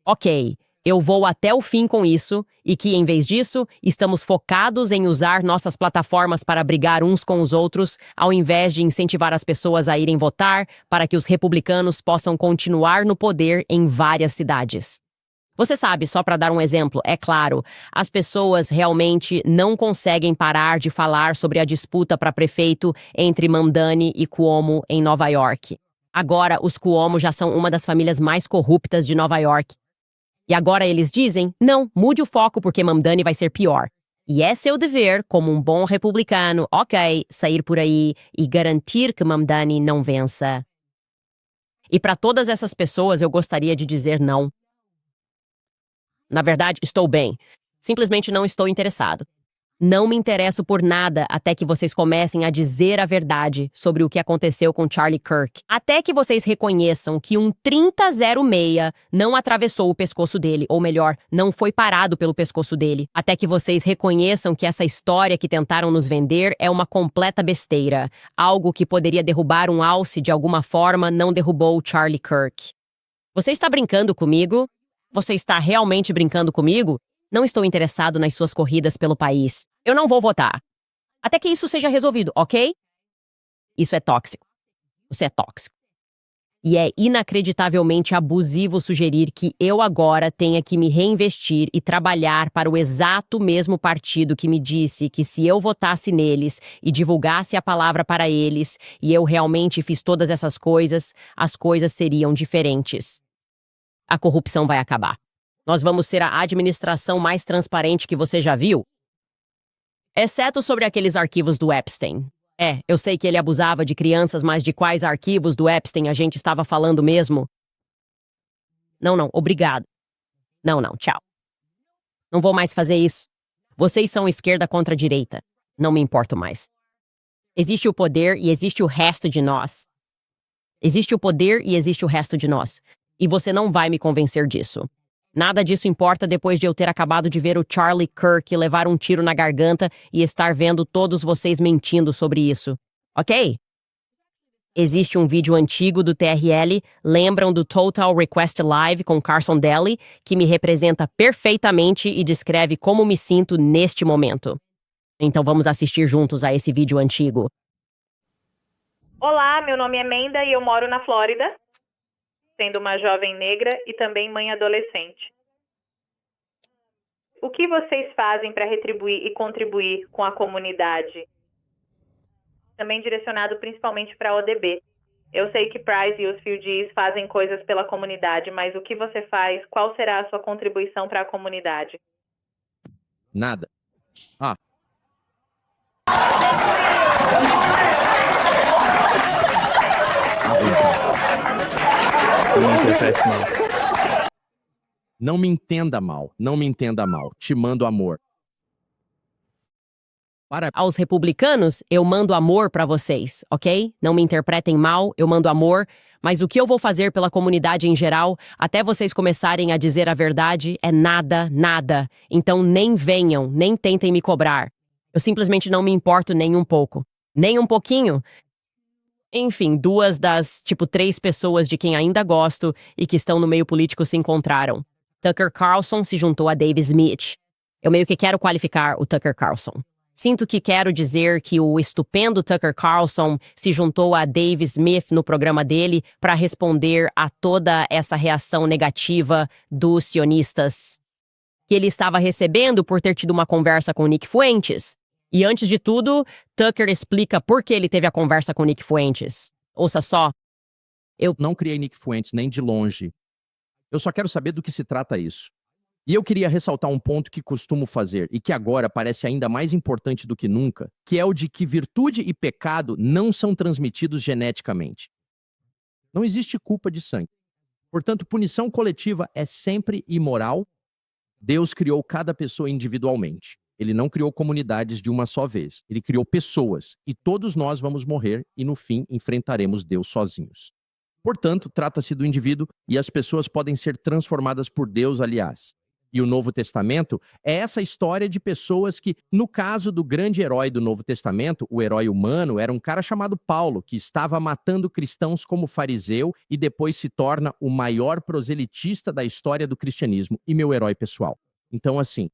Ok, eu vou até o fim com isso, e que, em vez disso, estamos focados em usar nossas plataformas para brigar uns com os outros, ao invés de incentivar as pessoas a irem votar para que os republicanos possam continuar no poder em várias cidades. Você sabe, só para dar um exemplo, é claro, as pessoas realmente não conseguem parar de falar sobre a disputa para prefeito entre Mamdani e Cuomo em Nova York. Agora, os Cuomo já são uma das famílias mais corruptas de Nova York. E agora eles dizem, não, mude o foco porque Mamdani vai ser pior. E é seu dever, como um bom republicano, sair por aí e garantir que Mamdani não vença. E para todas essas pessoas eu gostaria de dizer não. Na verdade, estou bem. Simplesmente não estou interessado. Não me interesso por nada até que vocês comecem a dizer a verdade sobre o que aconteceu com Charlie Kirk. Até que vocês reconheçam que um 3006 não atravessou o pescoço dele, ou melhor, não foi parado pelo pescoço dele. Até que vocês reconheçam que essa história que tentaram nos vender é uma completa besteira. Algo que poderia derrubar um alce de alguma forma não derrubou Charlie Kirk. Você está brincando comigo? Você está realmente brincando comigo? Não estou interessado nas suas corridas pelo país. Eu não vou votar. Até que isso seja resolvido, ok? Isso é tóxico. Você é tóxico. E é inacreditavelmente abusivo sugerir que eu agora tenha que me reinvestir e trabalhar para o exato mesmo partido que me disse que se eu votasse neles e divulgasse a palavra para eles, e eu realmente fiz todas essas coisas, as coisas seriam diferentes. A corrupção vai acabar. Nós vamos ser a administração mais transparente que você já viu. Exceto sobre aqueles arquivos do Epstein. Eu sei que ele abusava de crianças, mas de quais arquivos do Epstein a gente estava falando mesmo? Não, obrigado. Não, tchau. Não vou mais fazer isso. Vocês são esquerda contra direita. Não me importo mais. Existe o poder e existe o resto de nós. Existe o poder e existe o resto de nós. E você não vai me convencer disso. Nada disso importa depois de eu ter acabado de ver o Charlie Kirk levar um tiro na garganta e estar vendo todos vocês mentindo sobre isso. Ok? Existe um vídeo antigo do TRL, lembram do Total Request Live com Carson Daly, que me representa perfeitamente e descreve como me sinto neste momento. Então vamos assistir juntos a esse vídeo antigo. Olá, meu nome é Menda e eu moro na Flórida, sendo uma jovem negra e também mãe adolescente. O que vocês fazem para retribuir e contribuir com a comunidade? Também direcionado principalmente para a ODB. Eu sei que Price e os Fields fazem coisas pela comunidade, mas o que você faz? Qual será a sua contribuição para a comunidade? Nada. Não me interprete mal. Não me entenda mal, não me entenda mal. Te mando amor. Aos republicanos, eu mando amor pra vocês, ok? Não me interpretem mal, eu mando amor. Mas o que eu vou fazer pela comunidade em geral, até vocês começarem a dizer a verdade, é nada, nada. Então nem venham, nem tentem me cobrar. Eu simplesmente não me importo nem um pouco. Nem um pouquinho. Enfim, 2 das, 3 pessoas de quem ainda gosto e que estão no meio político se encontraram. Tucker Carlson se juntou a Dave Smith. Eu meio que quero qualificar o Tucker Carlson. Sinto que quero dizer que o estupendo Tucker Carlson se juntou a Dave Smith no programa dele para responder a toda essa reação negativa dos sionistas que ele estava recebendo por ter tido uma conversa com o Nick Fuentes. E antes de tudo, Tucker explica por que ele teve a conversa com o Nick Fuentes. Ouça só. Eu não criei Nick Fuentes nem de longe. Eu só quero saber do que se trata isso. E eu queria ressaltar um ponto que costumo fazer e que agora parece ainda mais importante do que nunca, que é o de que virtude e pecado não são transmitidos geneticamente. Não existe culpa de sangue. Portanto, punição coletiva é sempre imoral. Deus criou cada pessoa individualmente. Ele não criou comunidades de uma só vez. Ele criou pessoas. E todos nós vamos morrer e, no fim, enfrentaremos Deus sozinhos. Portanto, trata-se do indivíduo e as pessoas podem ser transformadas por Deus, aliás. E o Novo Testamento é essa história de pessoas que, no caso do grande herói do Novo Testamento, o herói humano, era um cara chamado Paulo, que estava matando cristãos como fariseu e depois se torna o maior proselitista da história do cristianismo e meu herói pessoal. Então, assim,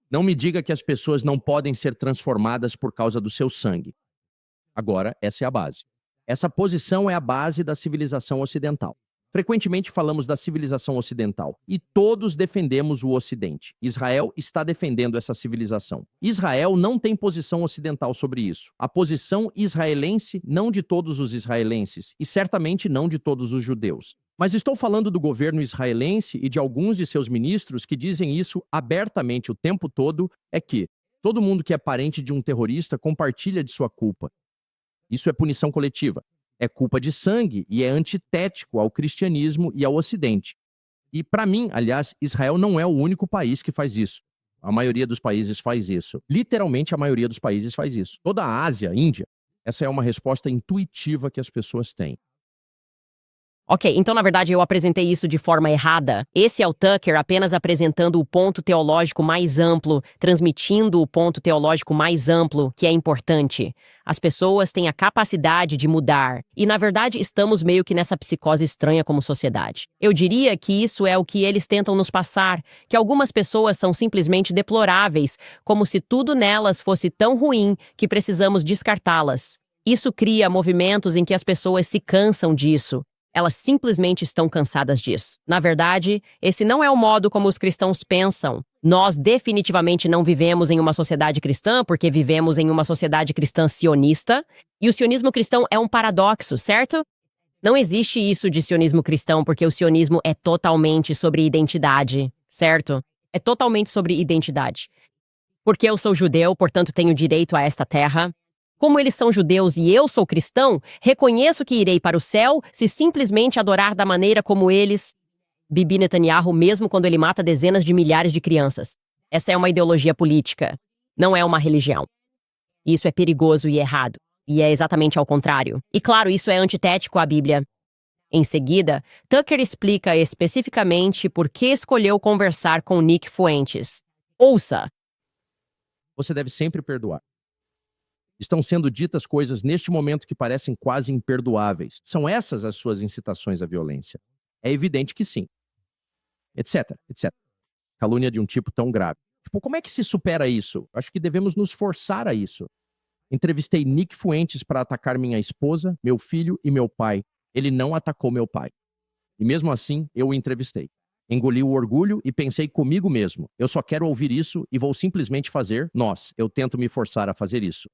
não me diga que as pessoas não podem ser transformadas por causa do seu sangue. Agora, essa é a base. Essa posição é a base da civilização ocidental. Frequentemente falamos da civilização ocidental e todos defendemos o Ocidente. Israel está defendendo essa civilização. Israel não tem posição ocidental sobre isso. A posição israelense, não de todos os israelenses e certamente não de todos os judeus. Mas estou falando do governo israelense e de alguns de seus ministros que dizem isso abertamente o tempo todo, é que todo mundo que é parente de um terrorista compartilha de sua culpa. Isso é punição coletiva. É culpa de sangue e é antitético ao cristianismo e ao Ocidente. E, para mim, aliás, Israel não é o único país que faz isso. A maioria dos países faz isso. Literalmente, a maioria dos países faz isso. Toda a Ásia, Índia, essa é uma resposta intuitiva que as pessoas têm. Ok, então na verdade eu apresentei isso de forma errada. Esse é o Tucker apenas apresentando o ponto teológico mais amplo, transmitindo o ponto teológico mais amplo, que é importante. As pessoas têm a capacidade de mudar. E na verdade estamos meio que nessa psicose estranha como sociedade. Eu diria que isso é o que eles tentam nos passar, que algumas pessoas são simplesmente deploráveis, como se tudo nelas fosse tão ruim que precisamos descartá-las. Isso cria movimentos em que as pessoas se cansam disso. Elas simplesmente estão cansadas disso. Na verdade, esse não é o modo como os cristãos pensam. Nós definitivamente não vivemos em uma sociedade cristã porque vivemos em uma sociedade cristã sionista. E o sionismo cristão é um paradoxo, certo? Não existe isso de sionismo cristão porque o sionismo é totalmente sobre identidade, certo? É totalmente sobre identidade. Porque eu sou judeu, portanto tenho direito a esta terra. Como eles são judeus e eu sou cristão, reconheço que irei para o céu se simplesmente adorar da maneira como eles. Bibi Netanyahu, mesmo quando ele mata dezenas de milhares de crianças. Essa é uma ideologia política, não é uma religião. Isso é perigoso e errado, e é exatamente ao contrário. E claro, isso é antitético à Bíblia. Em seguida, Tucker explica especificamente por que escolheu conversar com Nick Fuentes. Ouça! Você deve sempre perdoar. Estão sendo ditas coisas neste momento que parecem quase imperdoáveis. São essas as suas incitações à violência? É evidente que sim. Etc, etc. Calúnia de um tipo tão grave. Como é que se supera isso? Acho que devemos nos forçar a isso. Entrevistei Nick Fuentes para atacar minha esposa, meu filho e meu pai. Ele não atacou meu pai. E mesmo assim, eu o entrevistei. Engoli o orgulho e pensei comigo mesmo. Eu só quero ouvir isso e vou simplesmente fazer. Eu tento me forçar a fazer isso.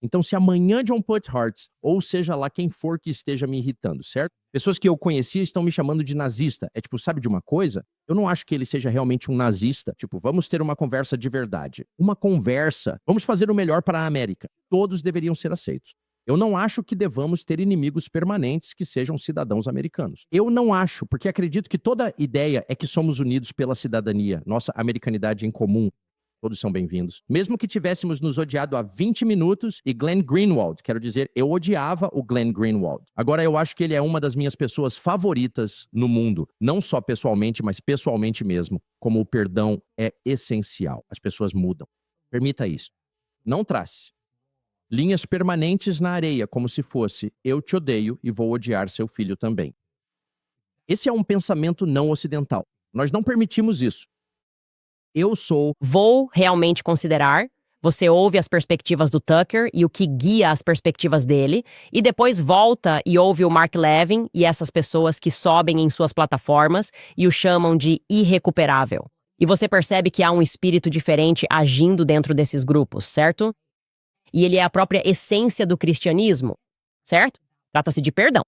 Então, se amanhã John Puthart, ou seja lá quem for que esteja me irritando, certo? Pessoas que eu conhecia estão me chamando de nazista. É tipo, sabe de uma coisa? Eu não acho que ele seja realmente um nazista. Tipo, vamos ter uma conversa de verdade. Uma conversa. Vamos fazer o melhor para a América. Todos deveriam ser aceitos. Eu não acho que devamos ter inimigos permanentes que sejam cidadãos americanos. Eu não acho, porque acredito que toda ideia é que somos unidos pela cidadania, nossa americanidade em comum. Todos são bem-vindos. Mesmo que tivéssemos nos odiado há 20 minutos e Glenn Greenwald, quero dizer, eu odiava o Glenn Greenwald. Agora eu acho que ele é uma das minhas pessoas favoritas no mundo. Não só pessoalmente, mas pessoalmente mesmo. Como o perdão é essencial. As pessoas mudam. Permita isso. Não trace linhas permanentes na areia, como se fosse eu te odeio e vou odiar seu filho também. Esse é um pensamento não ocidental. Nós não permitimos isso. Vou realmente considerar. Você ouve as perspectivas do Tucker e o que guia as perspectivas dele, e depois volta e ouve o Mark Levin e essas pessoas que sobem em suas plataformas e o chamam de irrecuperável. E você percebe que há um espírito diferente agindo dentro desses grupos, certo? E ele é a própria essência do cristianismo, certo? Trata-se de perdão.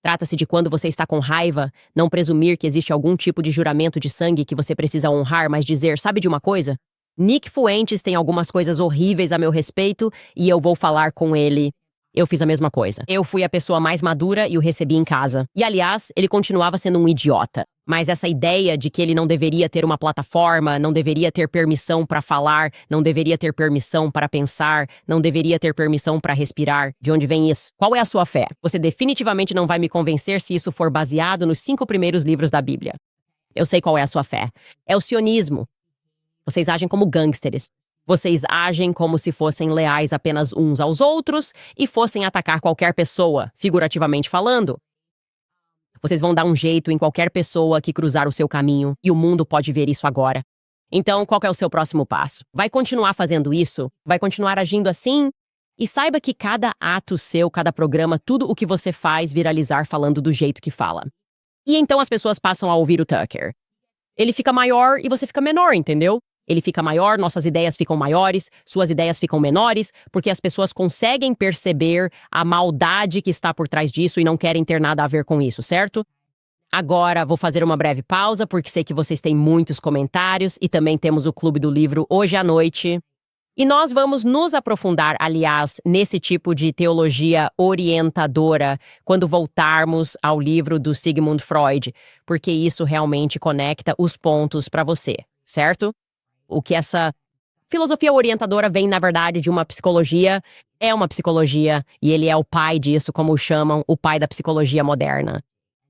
Trata-se de quando você está com raiva, não presumir que existe algum tipo de juramento de sangue que você precisa honrar, mas dizer, sabe de uma coisa? Nick Fuentes tem algumas coisas horríveis a meu respeito e eu vou falar com ele. Eu fiz a mesma coisa. Eu fui a pessoa mais madura e o recebi em casa. E, aliás, ele continuava sendo um idiota. Mas essa ideia de que ele não deveria ter uma plataforma, não deveria ter permissão para falar, não deveria ter permissão para pensar, não deveria ter permissão para respirar, de onde vem isso? Qual é a sua fé? Você definitivamente não vai me convencer se isso for baseado nos 5 primeiros livros da Bíblia. Eu sei qual é a sua fé. É o sionismo. Vocês agem como gangsters. Vocês agem como se fossem leais apenas uns aos outros e fossem atacar qualquer pessoa, figurativamente falando. Vocês vão dar um jeito em qualquer pessoa que cruzar o seu caminho, e o mundo pode ver isso agora. Então, qual é o seu próximo passo? Vai continuar fazendo isso? Vai continuar agindo assim? E saiba que cada ato seu, cada programa, tudo o que você faz viralizar falando do jeito que fala. E então as pessoas passam a ouvir o Tucker. Ele fica maior e você fica menor, entendeu? Ele fica maior, nossas ideias ficam maiores, suas ideias ficam menores, porque as pessoas conseguem perceber a maldade que está por trás disso e não querem ter nada a ver com isso, certo? Agora, vou fazer uma breve pausa, porque sei que vocês têm muitos comentários e também temos o Clube do Livro hoje à noite. E nós vamos nos aprofundar, aliás, nesse tipo de teologia orientadora quando voltarmos ao livro do Sigmund Freud, porque isso realmente conecta os pontos para você, certo? O que essa filosofia orientadora vem, na verdade, de uma psicologia, é uma psicologia, e ele é o pai disso, como o chamam, o pai da psicologia moderna.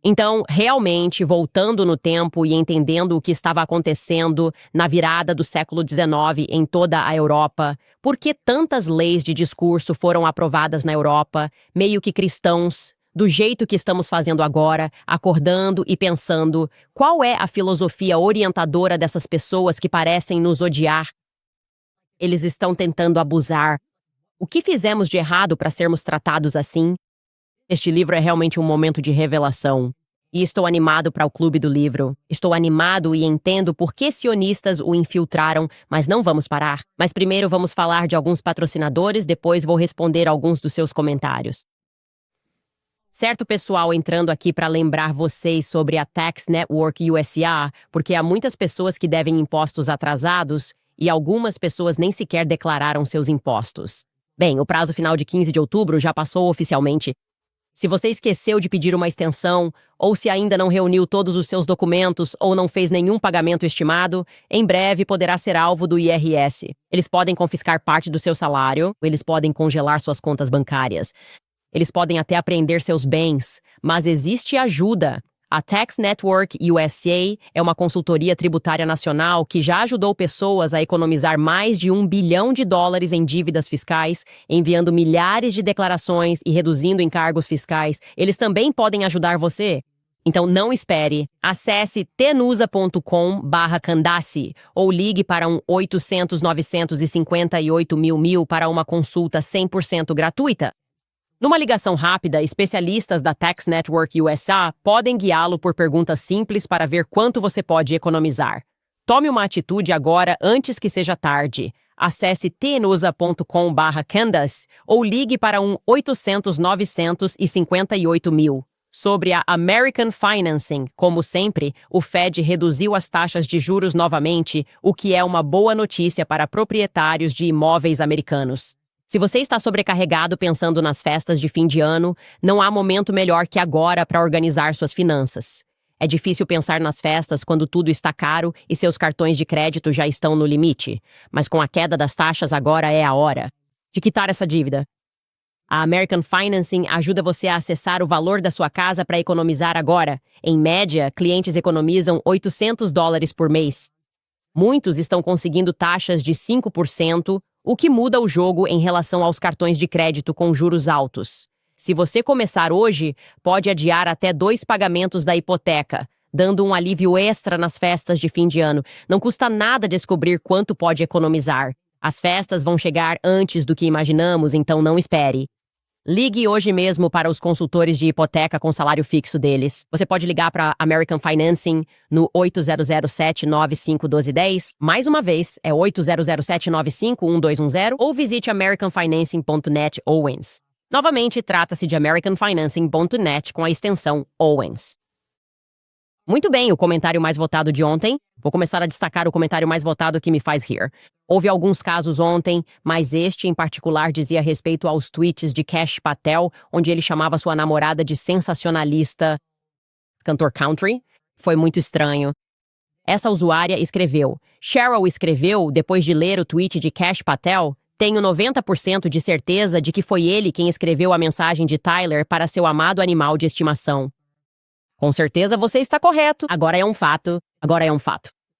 Então, realmente, voltando no tempo e entendendo o que estava acontecendo na virada do século XIX em toda a Europa, por que tantas leis de discurso foram aprovadas na Europa, meio que cristãos, do jeito que estamos fazendo agora, acordando e pensando qual é a filosofia orientadora dessas pessoas que parecem nos odiar. Eles estão tentando abusar. O que fizemos de errado para sermos tratados assim? Este livro é realmente um momento de revelação. E estou animado para o Clube do Livro. Estou animado e entendo por que sionistas o infiltraram, mas não vamos parar. Mas primeiro vamos falar de alguns patrocinadores, depois vou responder alguns dos seus comentários. Certo, pessoal, entrando aqui para lembrar vocês sobre a Tax Network USA, porque há muitas pessoas que devem impostos atrasados e algumas pessoas nem sequer declararam seus impostos. Bem, o prazo final de 15 de outubro já passou oficialmente. Se você esqueceu de pedir uma extensão, ou se ainda não reuniu todos os seus documentos ou não fez nenhum pagamento estimado, em breve poderá ser alvo do IRS. Eles podem confiscar parte do seu salário, eles podem congelar suas contas bancárias. Eles podem até apreender seus bens, mas existe ajuda. A Tax Network USA é uma consultoria tributária nacional que já ajudou pessoas a economizar mais de $1 bilhão em dívidas fiscais, enviando milhares de declarações e reduzindo encargos fiscais. Eles também podem ajudar você. Então não espere. Acesse tenusa.com/Candace ou ligue para um 800-958-1000 para uma consulta 100% gratuita. Numa ligação rápida, especialistas da Tax Network USA podem guiá-lo por perguntas simples para ver quanto você pode economizar. Tome uma atitude agora antes que seja tarde. Acesse tnusa.com/Candace ou ligue para 1-800-958-1000. Sobre a American Financing, como sempre, o Fed reduziu as taxas de juros novamente, o que é uma boa notícia para proprietários de imóveis americanos. Se você está sobrecarregado pensando nas festas de fim de ano, não há momento melhor que agora para organizar suas finanças. É difícil pensar nas festas quando tudo está caro e seus cartões de crédito já estão no limite, mas com a queda das taxas agora é a hora de quitar essa dívida. A American Financing ajuda você a acessar o valor da sua casa para economizar agora. Em média, clientes economizam $800 por mês. Muitos estão conseguindo taxas de 5%, o que muda o jogo em relação aos cartões de crédito com juros altos. Se você começar hoje, pode adiar até 2 pagamentos da hipoteca, dando um alívio extra nas festas de fim de ano. Não custa nada descobrir quanto pode economizar. As festas vão chegar antes do que imaginamos, então não espere. Ligue hoje mesmo para os consultores de hipoteca com salário fixo deles. Você pode ligar para American Financing no 8007-951210. Mais uma vez, é 8007-951210 ou visite americanfinancing.net Owens. Novamente, trata-se de americanfinancing.net com a extensão Owens. Muito bem, o comentário mais votado de ontem. Vou começar a destacar o comentário mais votado que me faz rir. Houve alguns casos ontem, mas este em particular dizia respeito aos tweets de Kash Patel, onde ele chamava sua namorada de sensacionalista cantor country. Foi muito estranho. Essa usuária escreveu: Cheryl escreveu, depois de ler o tweet de Kash Patel, tenho 90% de certeza de que foi ele quem escreveu a mensagem de Tyler para seu amado animal de estimação. Com certeza você está correto. Agora é um fato.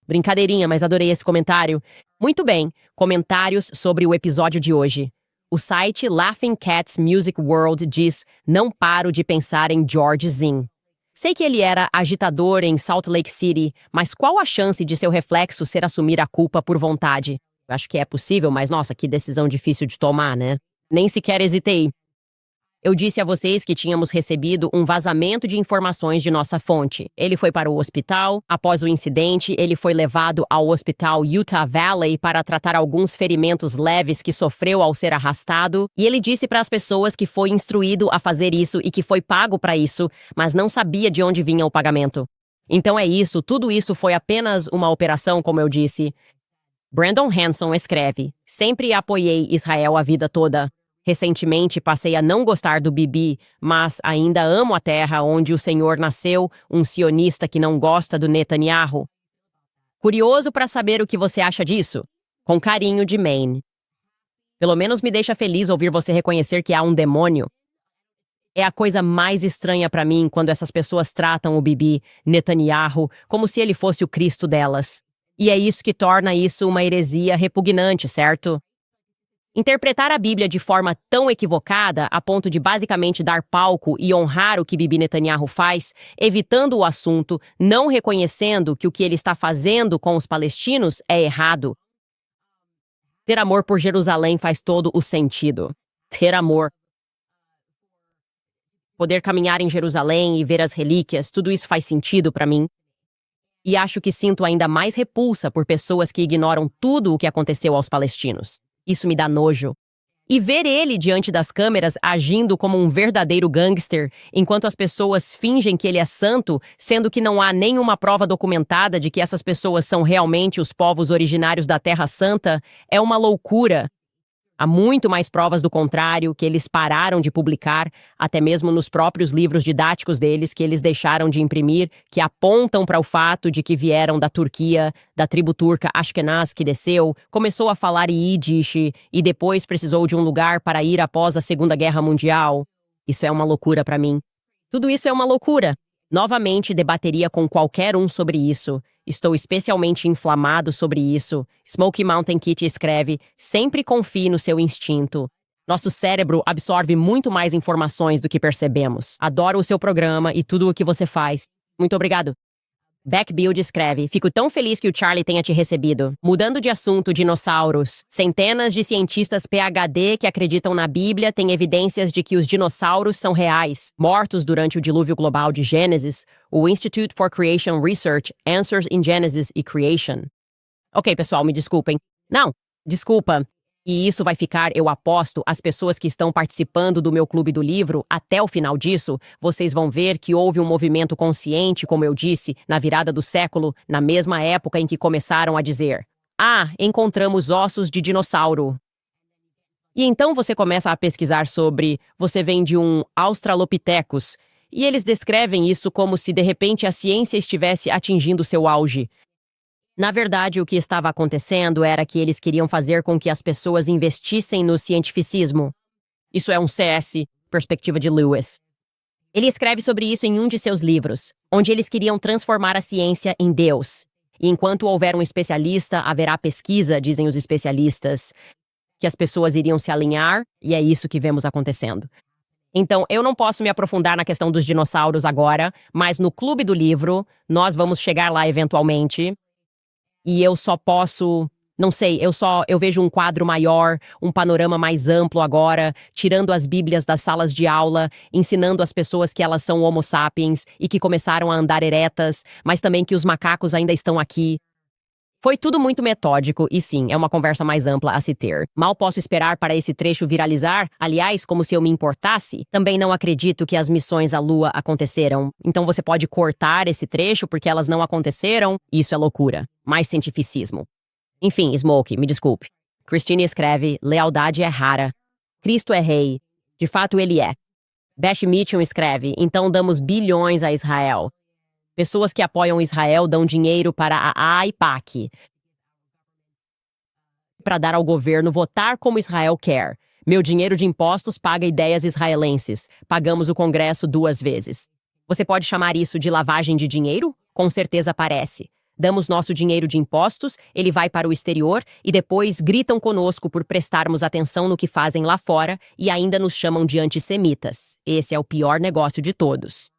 Brincadeirinha, mas adorei esse comentário. Muito bem, comentários sobre o episódio de hoje. O site Laughing Cats Music World diz: não paro de pensar em George Zinn. Sei que ele era agitador em Salt Lake City, mas qual a chance de seu reflexo ser assumir a culpa por vontade? Acho que é possível, mas nossa, que decisão difícil de tomar, né? Nem sequer hesitei. Eu disse a vocês que tínhamos recebido um vazamento de informações de nossa fonte. Ele foi para o hospital. Após o incidente, ele foi levado ao hospital Utah Valley para tratar alguns ferimentos leves que sofreu ao ser arrastado. E ele disse para as pessoas que foi instruído a fazer isso e que foi pago para isso, mas não sabia de onde vinha o pagamento. Então é isso, tudo isso foi apenas uma operação, como eu disse. Brandon Hanson escreve: sempre apoiei Israel a vida toda. Recentemente passei a não gostar do Bibi, mas ainda amo a terra onde o Senhor nasceu, um sionista que não gosta do Netanyahu. Curioso para saber o que você acha disso? Com carinho, de Maine. Pelo menos me deixa feliz ouvir você reconhecer que há um demônio. É a coisa mais estranha para mim quando essas pessoas tratam o Bibi, Netanyahu, como se ele fosse o Cristo delas. E é isso que torna isso uma heresia repugnante, certo? Interpretar a Bíblia de forma tão equivocada, a ponto de basicamente dar palco e honrar o que Bibi Netanyahu faz, evitando o assunto, não reconhecendo que o que ele está fazendo com os palestinos é errado. Ter amor por Jerusalém faz todo o sentido. Ter amor. Poder caminhar em Jerusalém e ver as relíquias, tudo isso faz sentido para mim. E acho que sinto ainda mais repulsa por pessoas que ignoram tudo o que aconteceu aos palestinos. Isso me dá nojo. E ver ele diante das câmeras agindo como um verdadeiro gangster, enquanto as pessoas fingem que ele é santo, sendo que não há nenhuma prova documentada de que essas pessoas são realmente os povos originários da Terra Santa, é uma loucura. Há muito mais provas do contrário, que eles pararam de publicar, até mesmo nos próprios livros didáticos deles, que eles deixaram de imprimir, que apontam para o fato de que vieram da Turquia, da tribo turca Ashkenaz, que desceu, começou a falar Yiddish e depois precisou de um lugar para ir após a Segunda Guerra Mundial. Isso é uma loucura para mim. Tudo isso é uma loucura. Novamente debateria com qualquer um sobre isso. Estou especialmente inflamado sobre isso. Smoky Mountain Kitty escreve: sempre confie no seu instinto. Nosso cérebro absorve muito mais informações do que percebemos. Adoro o seu programa e tudo o que você faz. Muito obrigado. Backbuild escreve: fico tão feliz que o Charlie tenha te recebido. Mudando de assunto, dinossauros. Centenas de cientistas PhD que acreditam na Bíblia têm evidências de que os dinossauros são reais. Mortos durante o dilúvio global de Gênesis, o Institute for Creation Research Answers in Genesis e Creation. Ok, pessoal, me desculpem. Não, Desculpa. E isso vai ficar, eu aposto, as pessoas que estão participando do meu clube do livro, até o final disso, vocês vão ver que houve um movimento consciente, como eu disse, na virada do século, na mesma época em que começaram a dizer: "Ah, encontramos ossos de dinossauro." E então você começa a pesquisar sobre, você vem de um Australopithecus, e eles descrevem isso como se de repente a ciência estivesse atingindo seu auge. Na verdade, o que estava acontecendo era que eles queriam fazer com que as pessoas investissem no cientificismo. Isso é um CS, perspectiva de Lewis. Ele escreve sobre isso em um de seus livros, onde eles queriam transformar a ciência em Deus. E enquanto houver um especialista, haverá pesquisa, dizem os especialistas, que as pessoas iriam se alinhar, e é isso que vemos acontecendo. Então, eu não posso me aprofundar na questão dos dinossauros agora, mas no Clube do Livro, nós vamos chegar lá eventualmente. E eu só posso, não sei, eu vejo um quadro maior, um panorama mais amplo agora, tirando as bíblias das salas de aula, ensinando as pessoas que elas são homo sapiens e que começaram a andar eretas, mas também que os macacos ainda estão aqui. Foi tudo muito metódico e sim, é uma conversa mais ampla a se ter. Mal posso esperar para esse trecho viralizar, aliás, como se eu me importasse. Também não acredito que as missões à Lua aconteceram. Então você pode cortar esse trecho porque elas não aconteceram? Isso é loucura. Mais cientificismo. Enfim, Smoke, me desculpe. Christine escreve, lealdade é rara. Cristo é rei. De fato ele é. Bash Mitchell escreve, então damos bilhões a Israel. Pessoas que apoiam Israel dão dinheiro para a AIPAC para dar ao governo votar como Israel quer. Meu dinheiro de impostos paga ideias israelenses. Pagamos o Congresso 2 vezes. Você pode chamar isso de lavagem de dinheiro? Com certeza parece. Damos nosso dinheiro de impostos, ele vai para o exterior e depois gritam conosco por prestarmos atenção no que fazem lá fora e ainda nos chamam de antissemitas. Esse é o pior negócio de todos.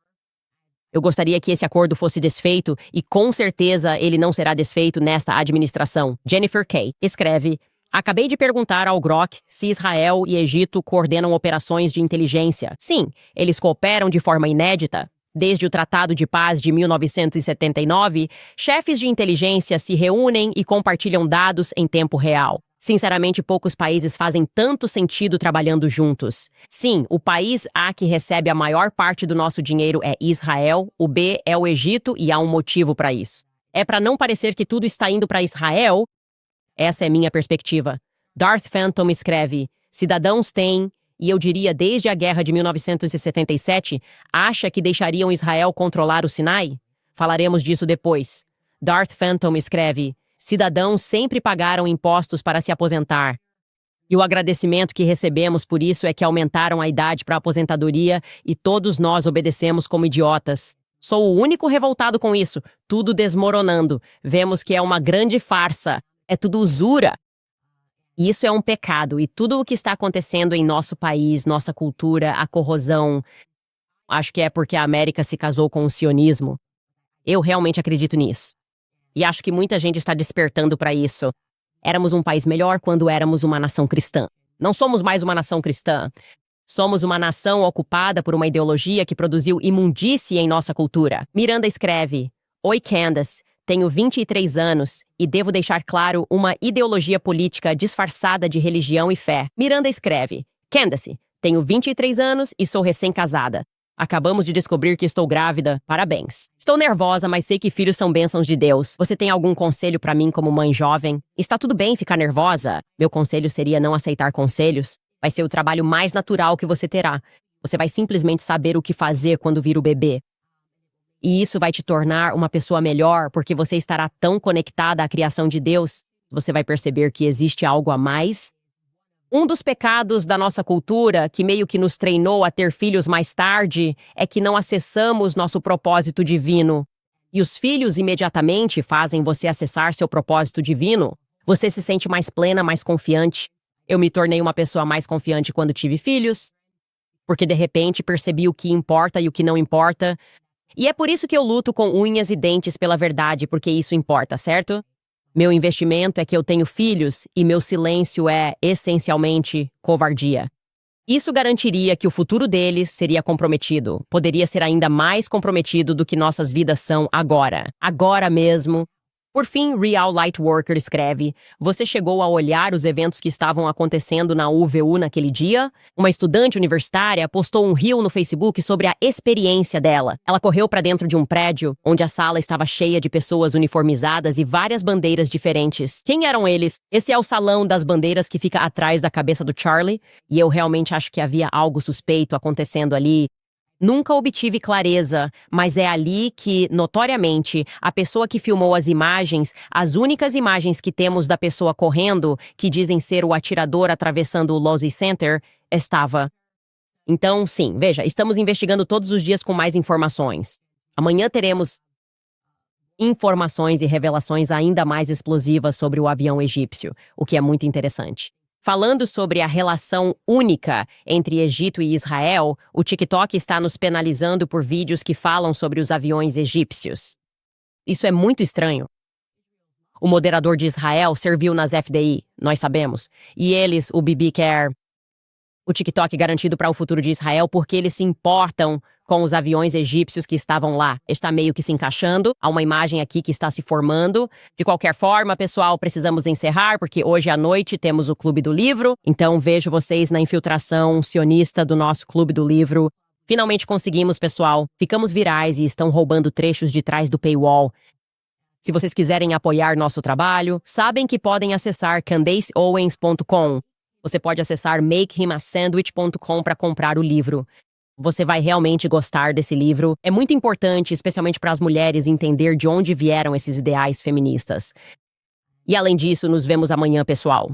Eu gostaria que esse acordo fosse desfeito e com certeza ele não será desfeito nesta administração. Jennifer Kay escreve, acabei de perguntar ao Grok se Israel e Egito coordenam operações de inteligência. Sim, eles cooperam de forma inédita. Desde o Tratado de Paz de 1979, chefes de inteligência se reúnem e compartilham dados em tempo real. Sinceramente, poucos países fazem tanto sentido trabalhando juntos. Sim, o país A que recebe a maior parte do nosso dinheiro é Israel, o B é o Egito e há um motivo para isso. É para não parecer que tudo está indo para Israel? Essa é minha perspectiva. Darth Phantom escreve, cidadãos têm, e eu diria desde a guerra de 1977, acha que deixariam Israel controlar o Sinai? Falaremos disso depois. Darth Phantom escreve, cidadãos sempre pagaram impostos para se aposentar. E o agradecimento que recebemos por isso é que aumentaram a idade para a aposentadoria e todos nós obedecemos como idiotas. Sou o único revoltado com isso, tudo desmoronando. Vemos que é uma grande farsa, é tudo usura. Isso é um pecado e tudo o que está acontecendo em nosso país, nossa cultura, a corrosão, acho que é porque a América se casou com o sionismo. Eu realmente acredito nisso. E acho que muita gente está despertando para isso. Éramos um país melhor quando éramos uma nação cristã. Não somos mais uma nação cristã. Somos uma nação ocupada por uma ideologia que produziu imundície em nossa cultura. Miranda escreve, oi Candace, tenho 23 anos e devo deixar claro uma ideologia política disfarçada de religião e fé. Miranda escreve, Candace, tenho 23 anos e sou recém-casada. Acabamos de descobrir que estou grávida. Parabéns. Estou nervosa, mas sei que filhos são bênçãos de Deus. Você tem algum conselho para mim como mãe jovem? Está tudo bem ficar nervosa? Meu conselho seria não aceitar conselhos. Vai ser o trabalho mais natural que você terá. Você vai simplesmente saber o que fazer quando vir o bebê. E isso vai te tornar uma pessoa melhor, porque você estará tão conectada à criação de Deus. Você vai perceber que existe algo a mais. Um dos pecados da nossa cultura, que meio que nos treinou a ter filhos mais tarde, é que não acessamos nosso propósito divino. E os filhos imediatamente fazem você acessar seu propósito divino. Você se sente mais plena, mais confiante. Eu me tornei uma pessoa mais confiante quando tive filhos, porque de repente percebi o que importa e o que não importa. E é por isso que eu luto com unhas e dentes pela verdade, porque isso importa, certo? Meu investimento é que eu tenho filhos e meu silêncio é, essencialmente, covardia. Isso garantiria que o futuro deles seria comprometido. Poderia ser ainda mais comprometido do que nossas vidas são agora. Agora mesmo. Por fim, Real Lightworker escreve: você chegou a olhar os eventos que estavam acontecendo na UVU naquele dia? Uma estudante universitária postou um reel no Facebook sobre a experiência dela. Ela correu para dentro de um prédio, onde a sala estava cheia de pessoas uniformizadas e várias bandeiras diferentes. Quem eram eles? Esse é o salão das bandeiras que fica atrás da cabeça do Charlie, e eu realmente acho que havia algo suspeito acontecendo ali. Nunca obtive clareza, mas é ali que, notoriamente, a pessoa que filmou as imagens, as únicas imagens que temos da pessoa correndo, que dizem ser o atirador atravessando o Lozy Center, estava. Então, sim, veja, estamos investigando todos os dias com mais informações. Amanhã teremos informações e revelações ainda mais explosivas sobre o avião egípcio, o que é muito interessante. Falando sobre a relação única entre Egito e Israel, o TikTok está nos penalizando por vídeos que falam sobre os aviões egípcios. Isso é muito estranho. O moderador de Israel serviu nas FDI, nós sabemos, e eles, o Bibi, quer o TikTok garantido para o futuro de Israel porque eles se importam com os aviões egípcios que estavam lá. Está meio que se encaixando. Há uma imagem aqui que está se formando. De qualquer forma, pessoal, precisamos encerrar, porque hoje à noite temos o Clube do Livro. Então, vejo vocês na infiltração sionista do nosso Clube do Livro. Finalmente conseguimos, pessoal. Ficamos virais e estão roubando trechos de trás do paywall. Se vocês quiserem apoiar nosso trabalho, sabem que podem acessar candaceowens.com. Você pode acessar makehimasandwich.com para comprar o livro. Você vai realmente gostar desse livro. É muito importante, especialmente para as mulheres, entender de onde vieram esses ideais feministas. E além disso, nos vemos amanhã, pessoal.